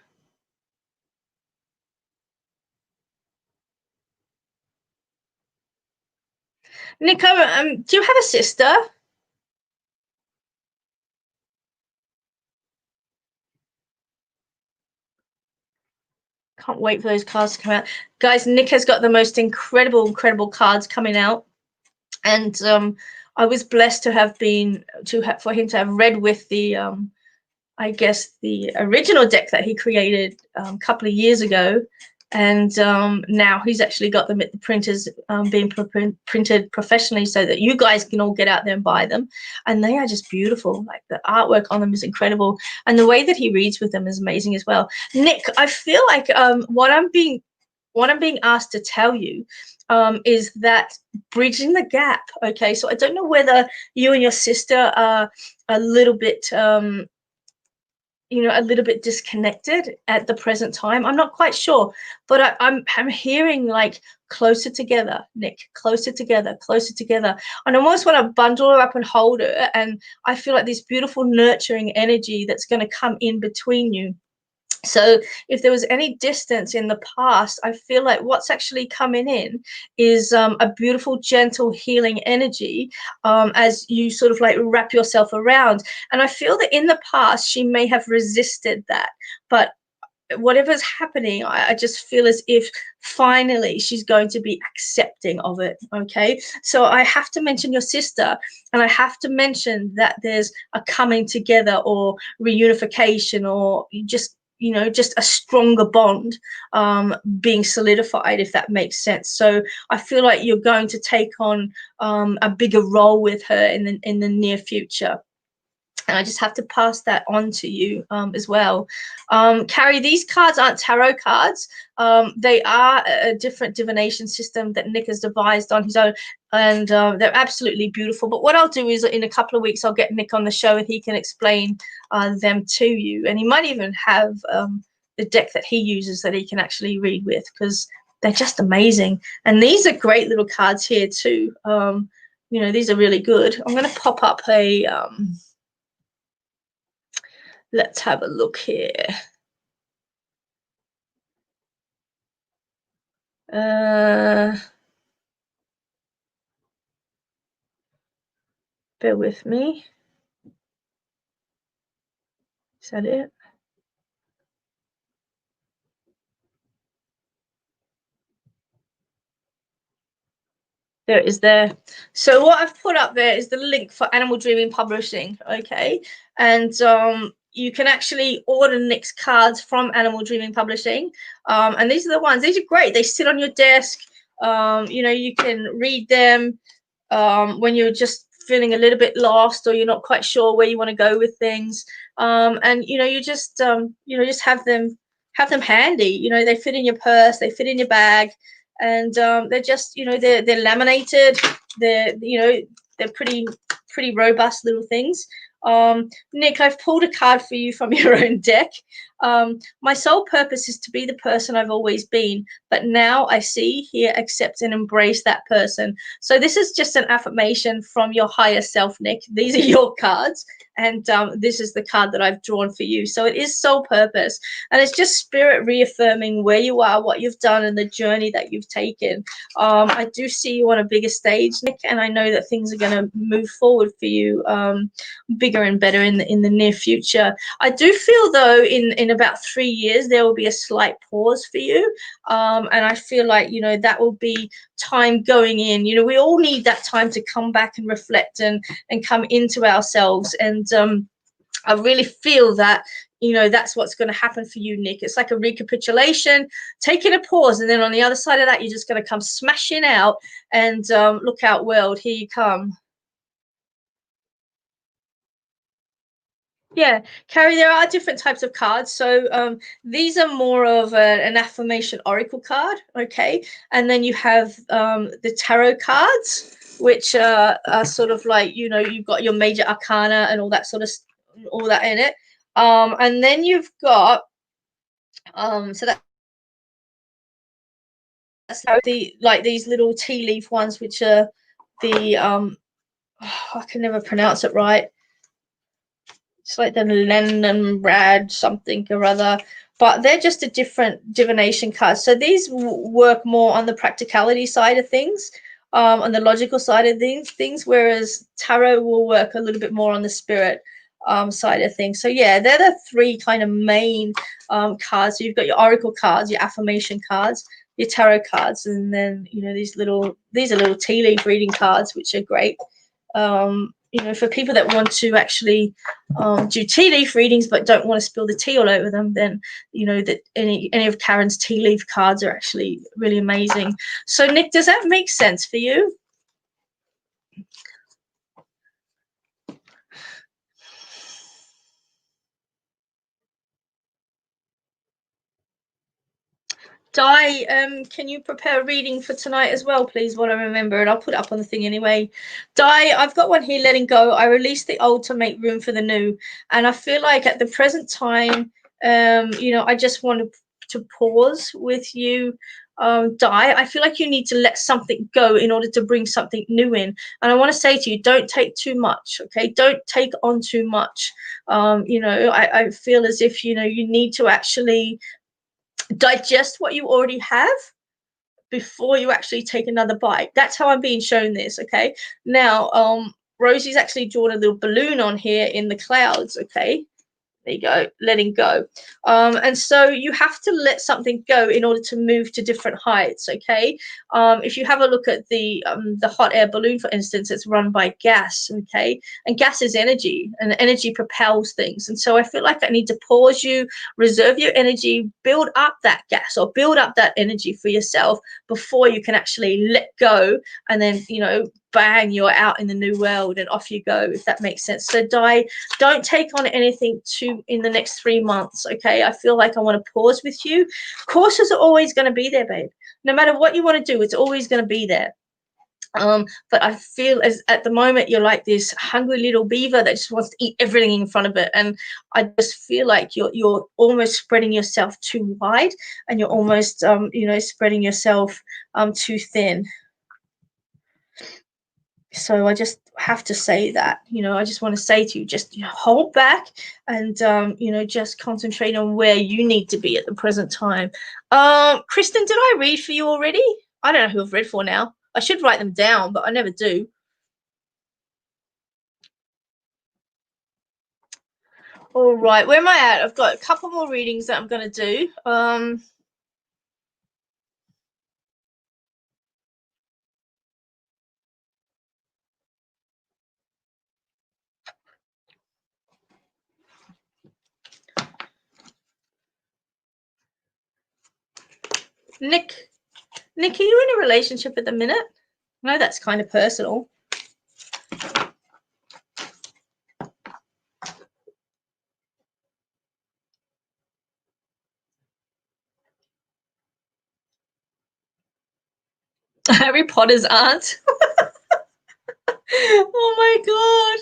Speaker 1: Nick, do you have a sister? Can't wait for those cards to come out. Guys, Nick has got the most incredible cards coming out. And I was blessed to have been, for him to have read with the, I guess, the original deck that he created a couple of years ago. And now he's actually got them at the printers, being printed professionally, so that you guys can all get out there and buy them. And they are just beautiful. Like, the artwork on them is incredible, and the way that he reads with them is amazing as well. Nick, I feel like what I'm being asked to tell you is that bridging the gap. Okay, so I don't know whether you and your sister are a little bit a little bit disconnected at the present time. I'm not quite sure, but I'm hearing like closer together, Nick, closer together, and I almost want to bundle her up and hold her. And I feel like this beautiful nurturing energy that's going to come in between you. So if there was any distance in the past, I feel like what's actually coming in is a beautiful, gentle, healing energy as you sort of like wrap yourself around. And I feel that in the past, she may have resisted that. But whatever's happening, I just feel as if finally she's going to be accepting of it. Okay, so I have to mention your sister, and I have to mention that there's a coming together or reunification, or just a stronger bond being solidified, if that makes sense. So I feel like you're going to take on a bigger role with her in the near future. And I just have to pass that on to you as well. Carrie, these cards aren't tarot cards. They are a different divination system that Nick has devised on his own, and they're absolutely beautiful. But what I'll do is, in a couple of weeks, I'll get Nick on the show and he can explain them to you. And he might even have the deck that he uses that he can actually read with, because they're just amazing. And these are great little cards here too. These are really good. I'm going to pop up a... let's have a look here. Bear with me. Is that it? There it is there. So what I've put up there is the link for Animal Dreaming Publishing, okay? And you can actually order Nick's cards from Animal Dreaming Publishing. And these are the ones. These are great. They sit on your desk. You can read them when you're just feeling a little bit lost, or you're not quite sure where you want to go with things. And you just have them handy. They fit in your purse, they fit in your bag. And they're just, they're laminated. They're pretty robust little things. Nick, I've pulled a card for you from your own deck. My sole purpose is to be the person I've always been, but now I see, hear, accept, and embrace that person. So this is just an affirmation from your higher self, Nick. These are your cards, and this is the card that I've drawn for you. So it is soul purpose, and it's just spirit reaffirming where you are, what you've done, and the journey that you've taken. I do see you on a bigger stage, Nick, and I know that things are going to move forward for you bigger and better in the near future. I do feel, though, in about 3 years there will be a slight pause for you, and I feel like that will be time going in. We all need that time to come back and reflect and come into ourselves. And I really feel that that's what's going to happen for you, Nick. It's like a recapitulation, taking a pause, and then on the other side of that, you're just going to come smashing out. And look out, world, here you come. Yeah, Carrie, there are different types of cards. So these are more of an affirmation oracle card, okay? And then you have the tarot cards, which are sort of like, you've got your major arcana and all that sort of, all that in it. And then you've got, so that's like these little tea leaf ones, which are the, I can never pronounce it right. It's like the Leningrad something or other, but they're just a different divination card. So these work more on the practicality side of things, on the logical side of things, whereas tarot will work a little bit more on the spirit. side of things. So yeah, they're the three kind of main cards. So you've got your oracle cards, your affirmation cards, your tarot cards, and then these are little tea leaf reading cards, which are great. For people that want to actually do tea leaf readings but don't want to spill the tea all over them, then that any of Karen's tea leaf cards are actually really amazing. So Nick, does that make sense for you? Di, can you prepare a reading for tonight as well, please, while I remember, and I'll put it up on the thing anyway. Di, I've got one here, letting go. I release the old to make room for the new. And I feel like at the present time, I just want to pause with you, Di. I feel like you need to let something go in order to bring something new in. And I want to say to you, don't take too much, okay? Don't take on too much. I feel as if, you need to actually digest what you already have before you actually take another bite. That's how I'm being shown this. Okay, now Rosie's actually drawn a little balloon on here in the clouds. Okay, there you go, letting go. And so you have to let something go in order to move to different heights. Okay, if you have a look at the hot air balloon, for instance, it's run by gas. Okay, and gas is energy, and energy propels things. And so I feel like I need to pause you, reserve your energy, build up that gas or build up that energy for yourself before you can actually let go, and then bang, you're out in the new world and off you go, if that makes sense. So Di, don't take on anything in the next 3 months. Okay, I feel like I want to pause with you. Courses are always going to be there, babe. No matter what you want to do, it's always going to be there. But I feel as at the moment you're like this hungry little beaver that just wants to eat everything in front of it, and I just feel like you're almost spreading yourself too wide, and you're almost spreading yourself too thin. So I just have to say that, I just want to say to you, just hold back and, just concentrate on where you need to be at the present time. Kristen, did I read for you already? I don't know who I've read for now. I should write them down, but I never do. All right, where am I at? I've got a couple more readings that I'm going to do. Nick, are you in a relationship at the minute? I know that's kind of personal. Harry Potter's aunt. Oh my God.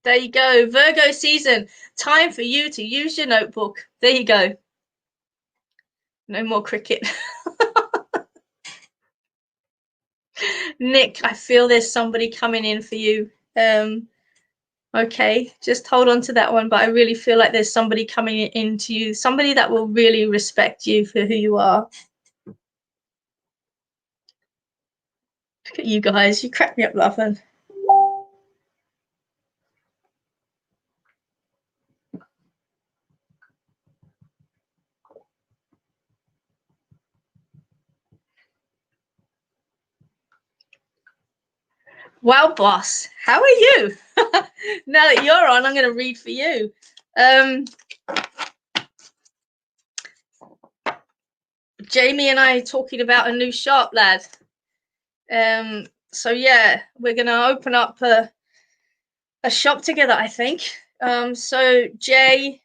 Speaker 1: There you go. Virgo season. Time for you to use your notebook. There you go. No more cricket. Nick, I feel there's somebody coming in for you. Okay, just hold on to that one. But I really feel like there's somebody coming into you, somebody that will really respect you for who you are. Look at you guys. You crack me up laughing. Wow, boss. How are you? Now that you're on, I'm going to read for you. Jamie and I are talking about a new shop, lad. So yeah, we're going to open up a shop together, I think. So Jay,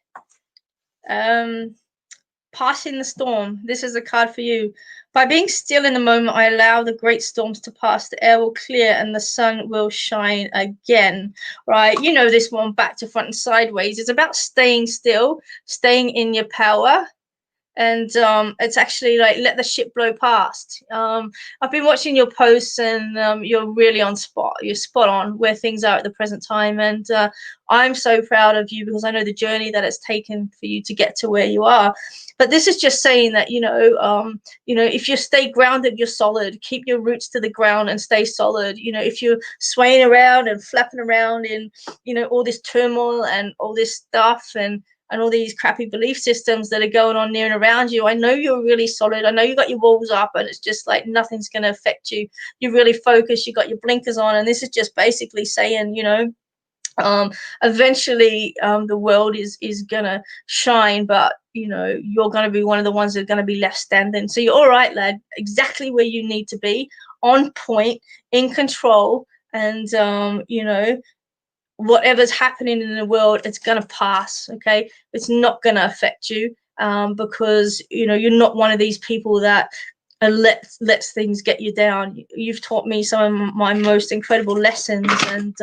Speaker 1: passing the storm. This is a card for you. By being still in the moment, I allow the great storms to pass. The air will clear and the sun will shine again. Right? You know this one, back to front and sideways. It's about staying still, staying in your power. and it's actually like let the ship blow past. I've been watching your posts, and you're really on spot. You're spot on where things are at the present time, and I'm so proud of you because I know the journey that it's taken for you to get to where you are. But this is just saying that if you stay grounded, you're solid. Keep your roots to the ground and stay solid. If you're swaying around and flapping around in all this turmoil and all this stuff and all these crappy belief systems that are going on near and around you, I know you're really solid. I know you got your walls up, and it's just like nothing's going to affect you. You're really focused. You got your blinkers on, and this is just basically saying, eventually the world is gonna shine, but you're gonna be one of the ones that are gonna be left standing. So you're all right, lad. Exactly where you need to be, on point, in control, and whatever's happening in the world, it's going to pass. Okay, it's not going to affect you, because you're not one of these people that lets things get you down. You've taught me some of my most incredible lessons, and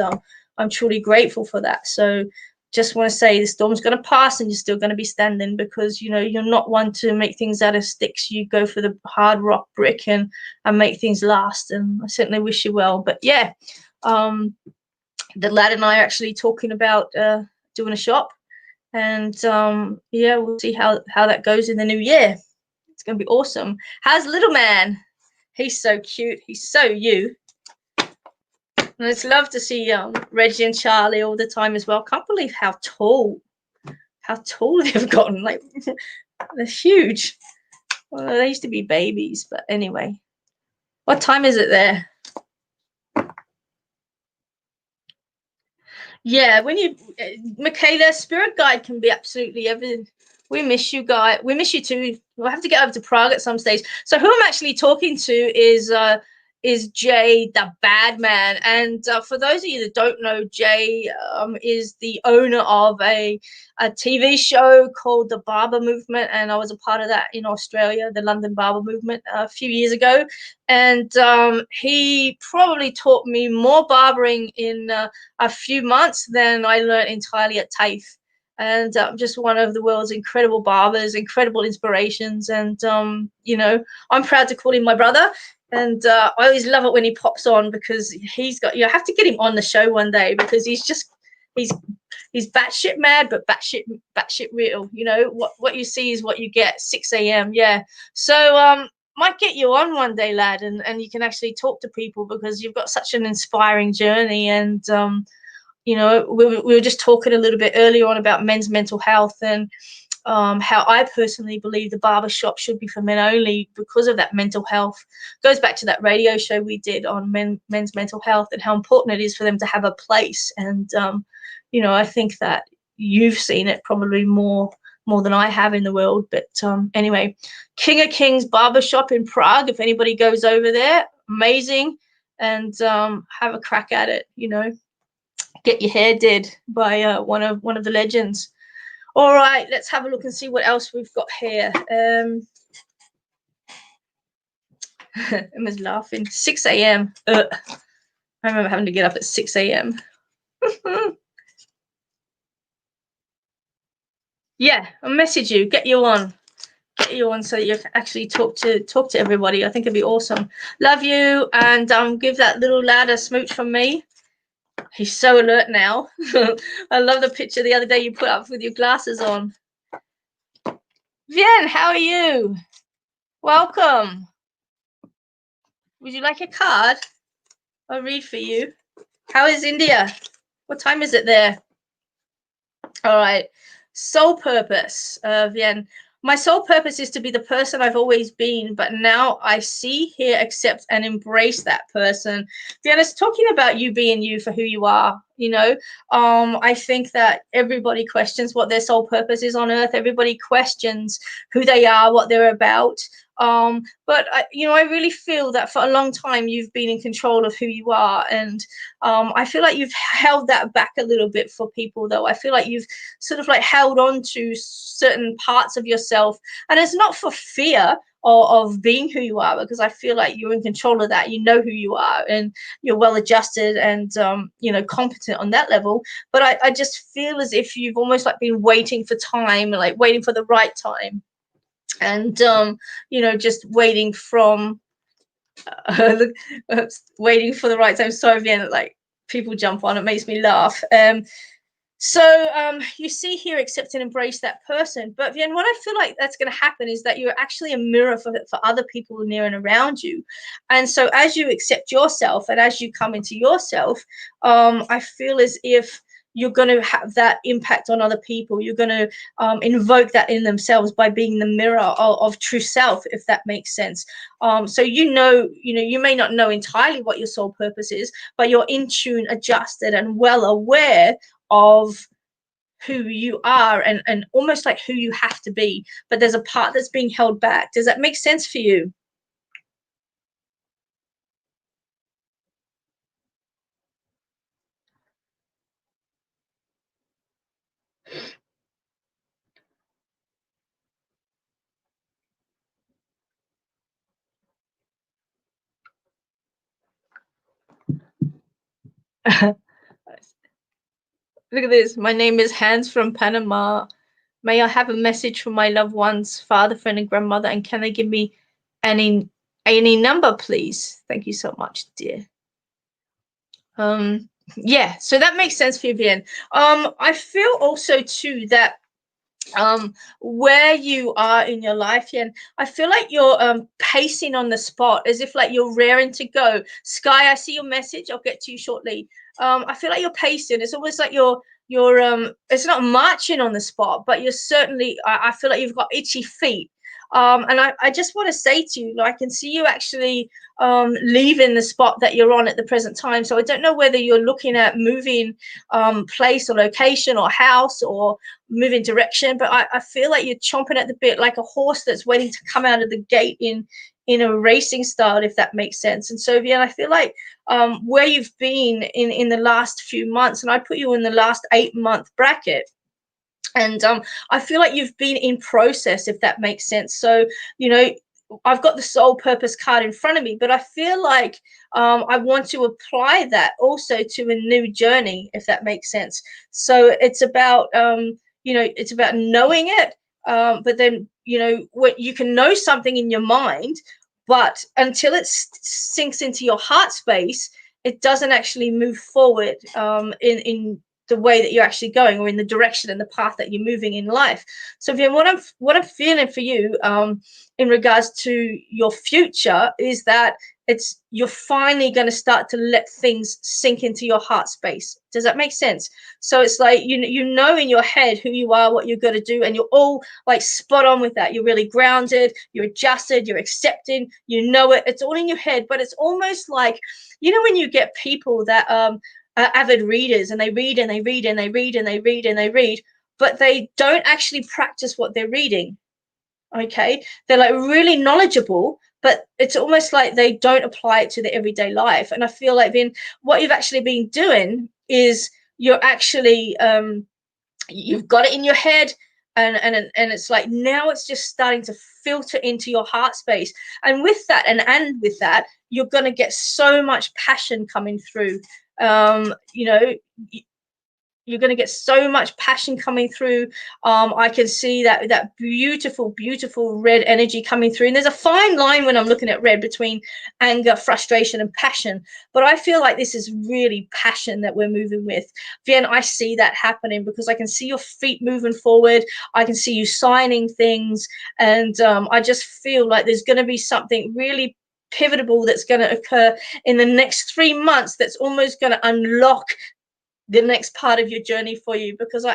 Speaker 1: I'm truly grateful for that. So just want to say the storm's going to pass, and you're still going to be standing, because you're not one to make things out of sticks. You go for the hard rock brick and make things last, and I certainly wish you well. But yeah, the lad and I are actually talking about doing a shop, and yeah, we'll see how that goes in the new year. It's gonna be awesome. How's little man? He's so cute. He's so you. And it's love to see Reggie and Charlie all the time as well. Can't believe how tall they've gotten. Like they're huge. Well, they used to be babies, but anyway. What time is it there? Yeah, when Michaela, spirit guide can be absolutely everything. We miss you, guys. We miss you too. We'll have to get over to Prague at some stage. So who I'm actually talking to is Jay, the bad man. And for those of you that don't know, Jay is the owner of a TV show called the Barber Movement, and I was a part of that in Australia, the London Barber Movement, a few years ago. And he probably taught me more barbering in a few months than I learned entirely at TAFE. And just one of the world's incredible barbers, incredible inspirations. And I'm proud to call him my brother. And I always love it when he pops on, because I have to get him on the show one day, because he's batshit mad, but batshit real. What you see is what you get. 6 a.m. Yeah. So might get you on one day, lad, and you can actually talk to people, because you've got such an inspiring journey. And we were just talking a little bit earlier on about men's mental health, and how I personally believe the barbershop should be for men only because of that mental health. Goes back to that radio show we did on men's mental health, and how important it is for them to have a place. And I think that you've seen it probably more than I have in the world. But anyway, King of Kings Barbershop in Prague, if anybody goes over there, amazing. And have a crack at it. Get your hair did by one of the legends. All right, let's have a look and see what else we've got here. Emma's laughing. 6 a.m. I remember having to get up at 6 a.m. Yeah, I'll message you, get you on so that you can actually talk to everybody. I think it'd be awesome. Love you, and give that little lad a smooch from me. He's so alert now. I love the picture the other day you put up with your glasses on. Vien, how are you? Welcome. Would you like a card? I'll read for you. How is India? What time is it there? All right. Soul purpose, Vien. My sole purpose is to be the person I've always been, but now I see, hear, accept, and embrace that person. Deanna's talking about you being you for who you are. I think that everybody questions what their sole purpose is on earth. Everybody questions who they are, what they're about. But I really feel that for a long time you've been in control of who you are, and I feel like you've held that back a little bit for people, though. I feel like you've sort of like held on to certain parts of yourself, and it's not for fear of being who you are, because I feel like you're in control of that. You know who you are, and you're well adjusted and competent on that level. But I just feel as if you've almost like been waiting for time, like waiting for the right time. and you know, just waiting from look, waiting for the right time. Sorry, Vienna, like people jump on, it makes me laugh. So you see here, accept and embrace that person. But then what I feel like that's going to happen is that you're actually a mirror for other people near and around you. And so as you accept yourself and as you come into yourself, I feel as if you're going to have that impact on other people. You're going to invoke that in themselves by being the mirror of true self, if that makes sense. So you know, you may not know entirely what your soul purpose is, but you're in tune, adjusted, and well aware of who you are, and almost like who you have to be, but there's a part that's being held back. Does that make sense for you? Look at this. My name is Hans from Panama. May I have a message from my loved one's father, friend, and grandmother? And can they give me any number, please? Thank you so much, dear. Yeah, so that makes sense, Vivian. I feel also too that where you are in your life, yeah, and I feel like you're pacing on the spot as if like you're raring to go. Sky, I see your message, I'll get to you shortly. I feel like you're pacing. It's almost like you're it's not marching on the spot, but you're certainly, I feel like you've got itchy feet. And I just want to say to you, like, I can see you actually leaving the spot that you're on at the present time. So I don't know whether you're looking at moving place or location or house or moving direction, but I feel like you're chomping at the bit like a horse that's waiting to come out of the gate in a racing style, if that makes sense. And so, yeah, I feel like where you've been in the last few months, and I put you in the last 8-month bracket, and I feel like you've been in process, if that makes sense. So, you know, I've got the soul purpose card in front of me, but I feel like I want to apply that also to a new journey, if that makes sense. So it's about you know, it's about knowing it, but then, you know, what you can know something in your mind, but until it sinks into your heart space, it doesn't actually move forward in the way that you're actually going, or in the direction and the path that you're moving in life. So Vivian, what I'm feeling for you in regards to your future is that you're finally going to start to let things sink into your heart space. Does that make sense? So it's like you know in your head who you are, what you're going to do, and you're all like spot on with that. You're really grounded, you're adjusted, you're accepting, you know it. It's all in your head, but it's almost like, you know, when you get people that avid readers, and they read and they read and they read and they read and they read, but they don't actually practice what they're reading. Okay, they're like really knowledgeable, but it's almost like they don't apply it to their everyday life. And I feel like then what you've actually been doing is you're actually you've got it in your head, and it's like now it's just starting to filter into your heart space, and with that, and with that, you're going to get so much passion coming through. You know, you're going to get so much passion coming through. I can see that beautiful, beautiful red energy coming through, and there's a fine line when I'm looking at red between anger, frustration, and passion, but I feel like this is really passion that we're moving with. Vien, I see that happening because I can see your feet moving forward. I can see you signing things, and I just feel like there's going to be something really pivotal that's going to occur in the next 3 months that's almost going to unlock the next part of your journey for you, because um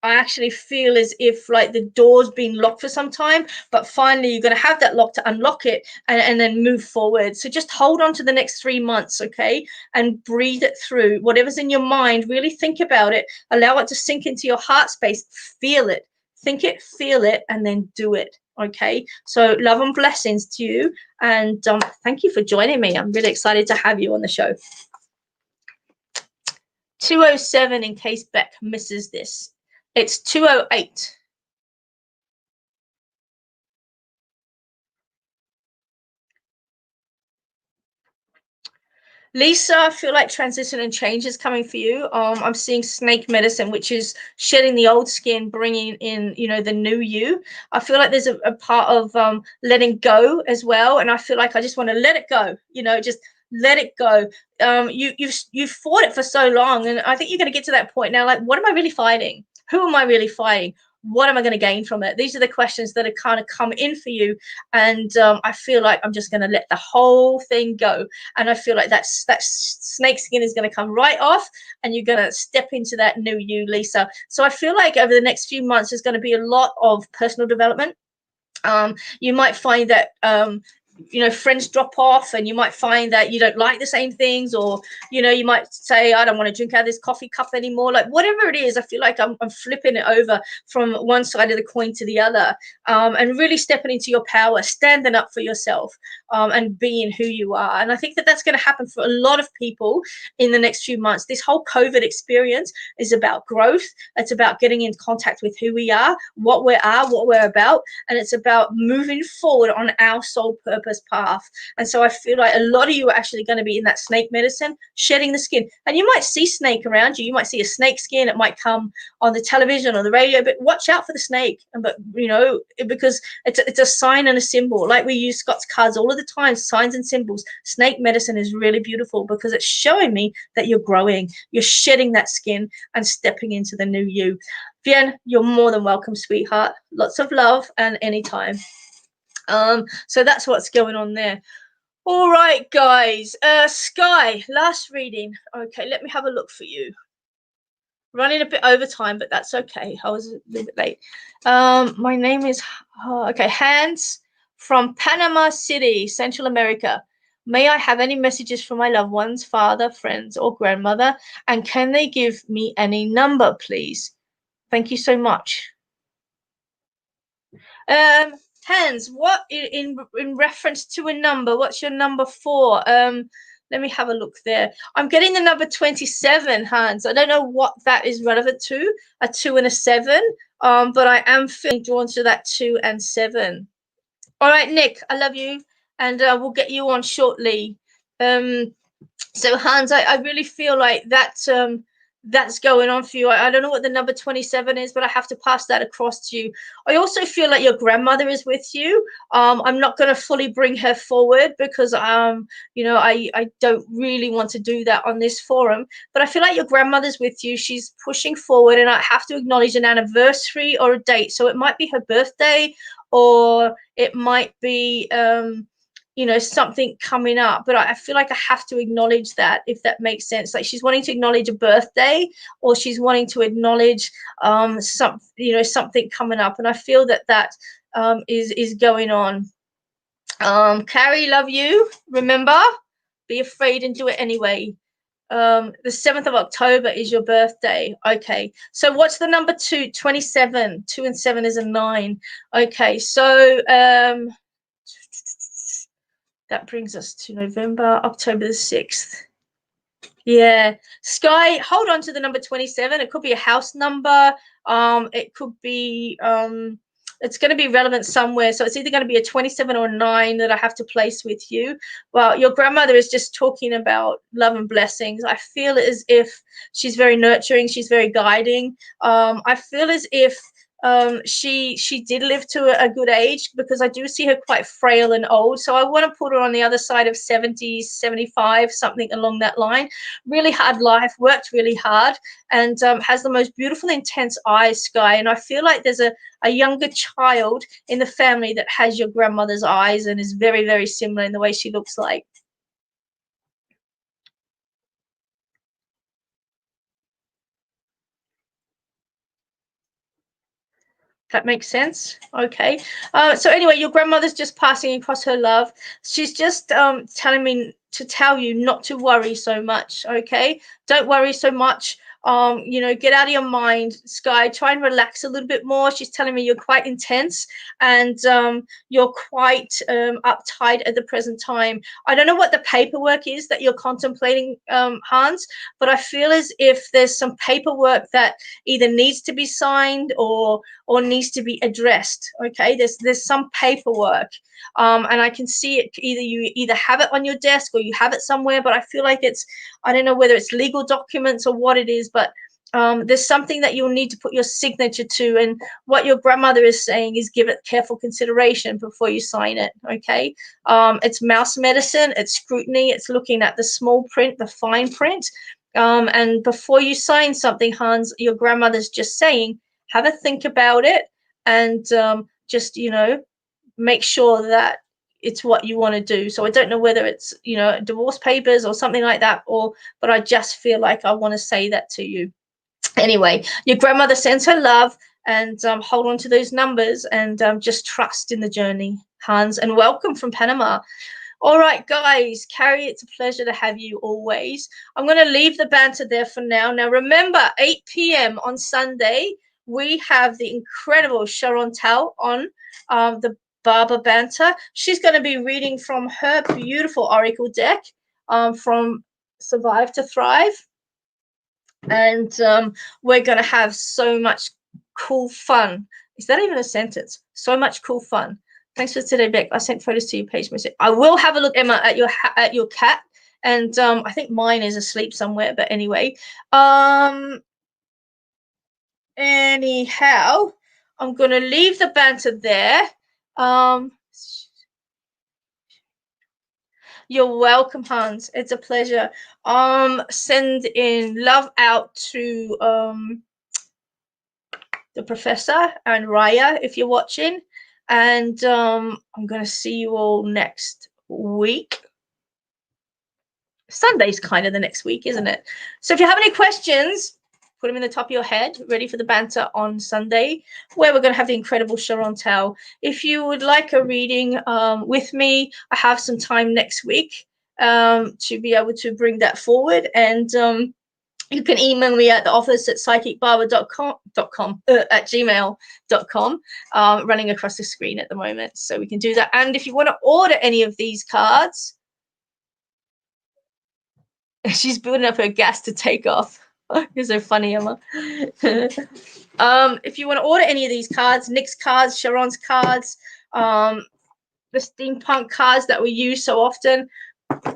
Speaker 1: I actually feel as if like the door's been locked for some time, but finally you're going to have that lock to unlock it, and then move forward. So just hold on to the next 3 months, okay, and breathe it through. Whatever's in your mind, really think about it, allow it to sink into your heart space, feel it, think it, feel it, and then do it. Okay, so love and blessings to you, and thank you for joining me. I'm really excited to have you on the show. 207 in case Bec misses this. It's 208. Lisa, I feel like transition and change is coming for you. I'm seeing snake medicine, which is shedding the old skin, bringing in, you know, the new you. I feel like there's a part of letting go as well, and I feel like I just want to let it go. You know, just let it go. You've fought it for so long, and I think you're going to get to that point now. Like, what am I really fighting? Who am I really fighting? What am I going to gain from it? These are the questions that are kind of come in for you, and I feel like I'm just going to let the whole thing go. And I feel like that snake skin is going to come right off, and you're going to step into that new you, Lisa. So I feel like over the next few months, there's going to be a lot of personal development. You might find that you know, friends drop off, and you might find that you don't like the same things, or you know, you might say, I don't want to drink out of this coffee cup anymore. Like, whatever it is, I feel like I'm flipping it over from one side of the coin to the other, and really stepping into your power, standing up for yourself, and being who you are. And I think that that's going to happen for a lot of people in the next few months. This whole COVID experience is about growth. It's about getting in contact with who we are, what we are, what we're about, and it's about moving forward on our soul purpose path. And so I feel like a lot of you are actually going to be in that snake medicine, shedding the skin. And you might see snake around you. You might see a snake skin. It might come on the television or the radio, but watch out for the snake. But you know, because it's a sign and a symbol. Like we use Scott's cards all of the time, signs and symbols. Snake medicine is really beautiful because it's showing me that you're growing, you're shedding that skin and stepping into the new you. Vien, you're more than welcome, sweetheart. Lots of love and anytime. So that's what's going on there. All right, guys. Sky, last reading. Okay, let me have a look for you. Running a bit over time, but that's okay. I was a little bit late. My name is okay, Hans from Panama City, Central America. May I have any messages from my loved ones, father, friends, or grandmother? And can they give me any number, please? Thank you so much. Hans, what in reference to a number? What's your number for? Let me have a look there. I'm getting the number 27, Hans. I don't know what that is relevant to, a 2 and a 7. But I am feeling drawn to that 2 and 7. All right, Nick, I love you, and we'll get you on shortly. So Hans, I really feel like that's going on for you. I don't know what the number 27 is, but I have to pass that across to you. I also feel like your grandmother is with you. I'm not going to fully bring her forward because you know, I don't really want to do that on this forum, but I feel like your grandmother's with you. She's pushing forward, and I have to acknowledge an anniversary or a date. So it might be her birthday, or it might be you know, something coming up, but I feel like I have to acknowledge that, if that makes sense. Like she's wanting to acknowledge a birthday, or she's wanting to acknowledge you know, something coming up, and I feel that that is going on. Carrie, love you. Remember, be afraid and do it anyway. The 7th of October is your birthday. Okay, so what's the number 2? 27. 2 and 7 is a 9. Okay, so that brings us to November, October the 6th. Yeah, Sky, hold on to the number 27. It could be a house number. It could be it's going to be relevant somewhere. So it's either going to be a 27 or a 9 that I have to place with you. Well, your grandmother is just talking about love and blessings. I feel as if she's very nurturing. She's very guiding. I feel as if she did live to a good age, because I do see her quite frail and old. So I want to put her on the other side of 70, 75, something along that line. Really hard life, worked really hard, and has the most beautiful, intense eyes, Sky. And I feel like there's a younger child in the family that has your grandmother's eyes and is very, very similar in the way she looks like. That makes sense. Okay. So anyway, your grandmother's just passing across her love. She's just telling me to tell you not to worry so much. Okay. Don't worry so much. You know, get out of your mind, Sky. Try and relax a little bit more. She's telling me you're quite intense, and you're quite uptight at the present time. I don't know what the paperwork is that you're contemplating, Hans, but I feel as if there's some paperwork that either needs to be signed or needs to be addressed. Okay, there's some paperwork, And I can see it, you either have it on your desk or you have it somewhere, but I feel like it's, I don't know whether it's legal documents or what it is, but there's something that you'll need to put your signature to, and what your grandmother is saying is give it careful consideration before you sign it. Okay. It's mouse medicine, it's scrutiny, it's looking at the small print, the fine print. And before you sign something, Hans, your grandmother's just saying, have a think about it, and just, you know, make sure that it's what you want to do. So I don't know whether it's, you know, divorce papers or something like that, or, but I just feel like I want to say that to you. Anyway, your grandmother sends her love, and hold on to those numbers, and just trust in the journey, Hans, and welcome from Panama. All right, guys, Carrie, it's a pleasure to have you always. I'm going to leave the banter there for now. Now, remember, 8 p.m. on Sunday, we have the incredible SHARON TAL on the Barber Banter. She's going to be reading from her beautiful Oracle deck, from Survive to Thrive. And we're going to have so much cool fun. Is that even a sentence? So much cool fun. Thanks for today, Bec. I sent photos to your page message. I will have a look, Emma, at your cat. And I think mine is asleep somewhere. But anyway, anyhow, I'm going to leave the banter there. You're welcome, Hans. It's a pleasure. Send in love out to the professor and Raya if you're watching. And I'm going to see you all next week. Sunday's kind of the next week, isn't it? So if you have any questions, put them in the top of your head, ready for the banter on Sunday, where we're going to have the incredible SHARON TAL. If you would like a reading with me, I have some time next week to be able to bring that forward. And you can email me at the office at psychicbarber.com at gmail.com, running across the screen at the moment. So we can do that. And if you want to order any of these cards, she's building up her gas to take off. You're so funny, Emma. If you want to order any of these cards, Nick's cards, Sharon's cards, the steampunk cards that we use so often,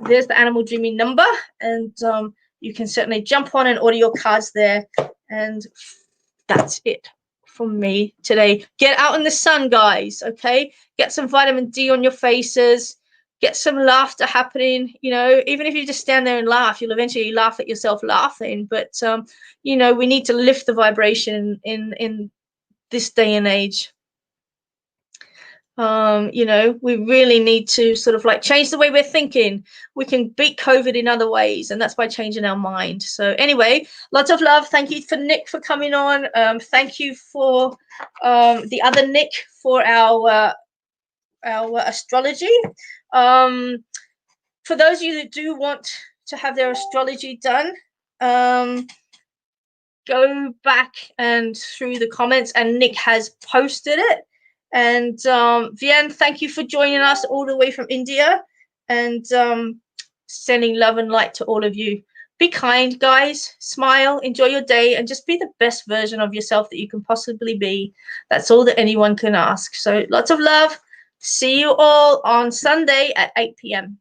Speaker 1: there's the Animal Dreaming number, and you can certainly jump on and order your cards there. And that's it from me today. Get out in the sun, guys, okay? Get some vitamin D on your faces. Get some laughter happening. You know, even if you just stand there and laugh, you'll eventually laugh at yourself laughing. But, you know, we need to lift the vibration in this day and age. You know, we really need to sort of like change the way we're thinking. We can beat COVID in other ways, and that's by changing our mind. So anyway, lots of love. Thank you for Nick for coming on. Thank you for the other Nick for our astrology. For those of you that do want to have their astrology done, go back and through the comments, and Nick has posted it. And Vian, thank you for joining us all the way from India, and sending love and light to all of you. Be kind, guys. Smile, enjoy your day, and just be the best version of yourself that you can possibly be. That's all that anyone can ask. So lots of love. See you all on Sunday at 8 p.m.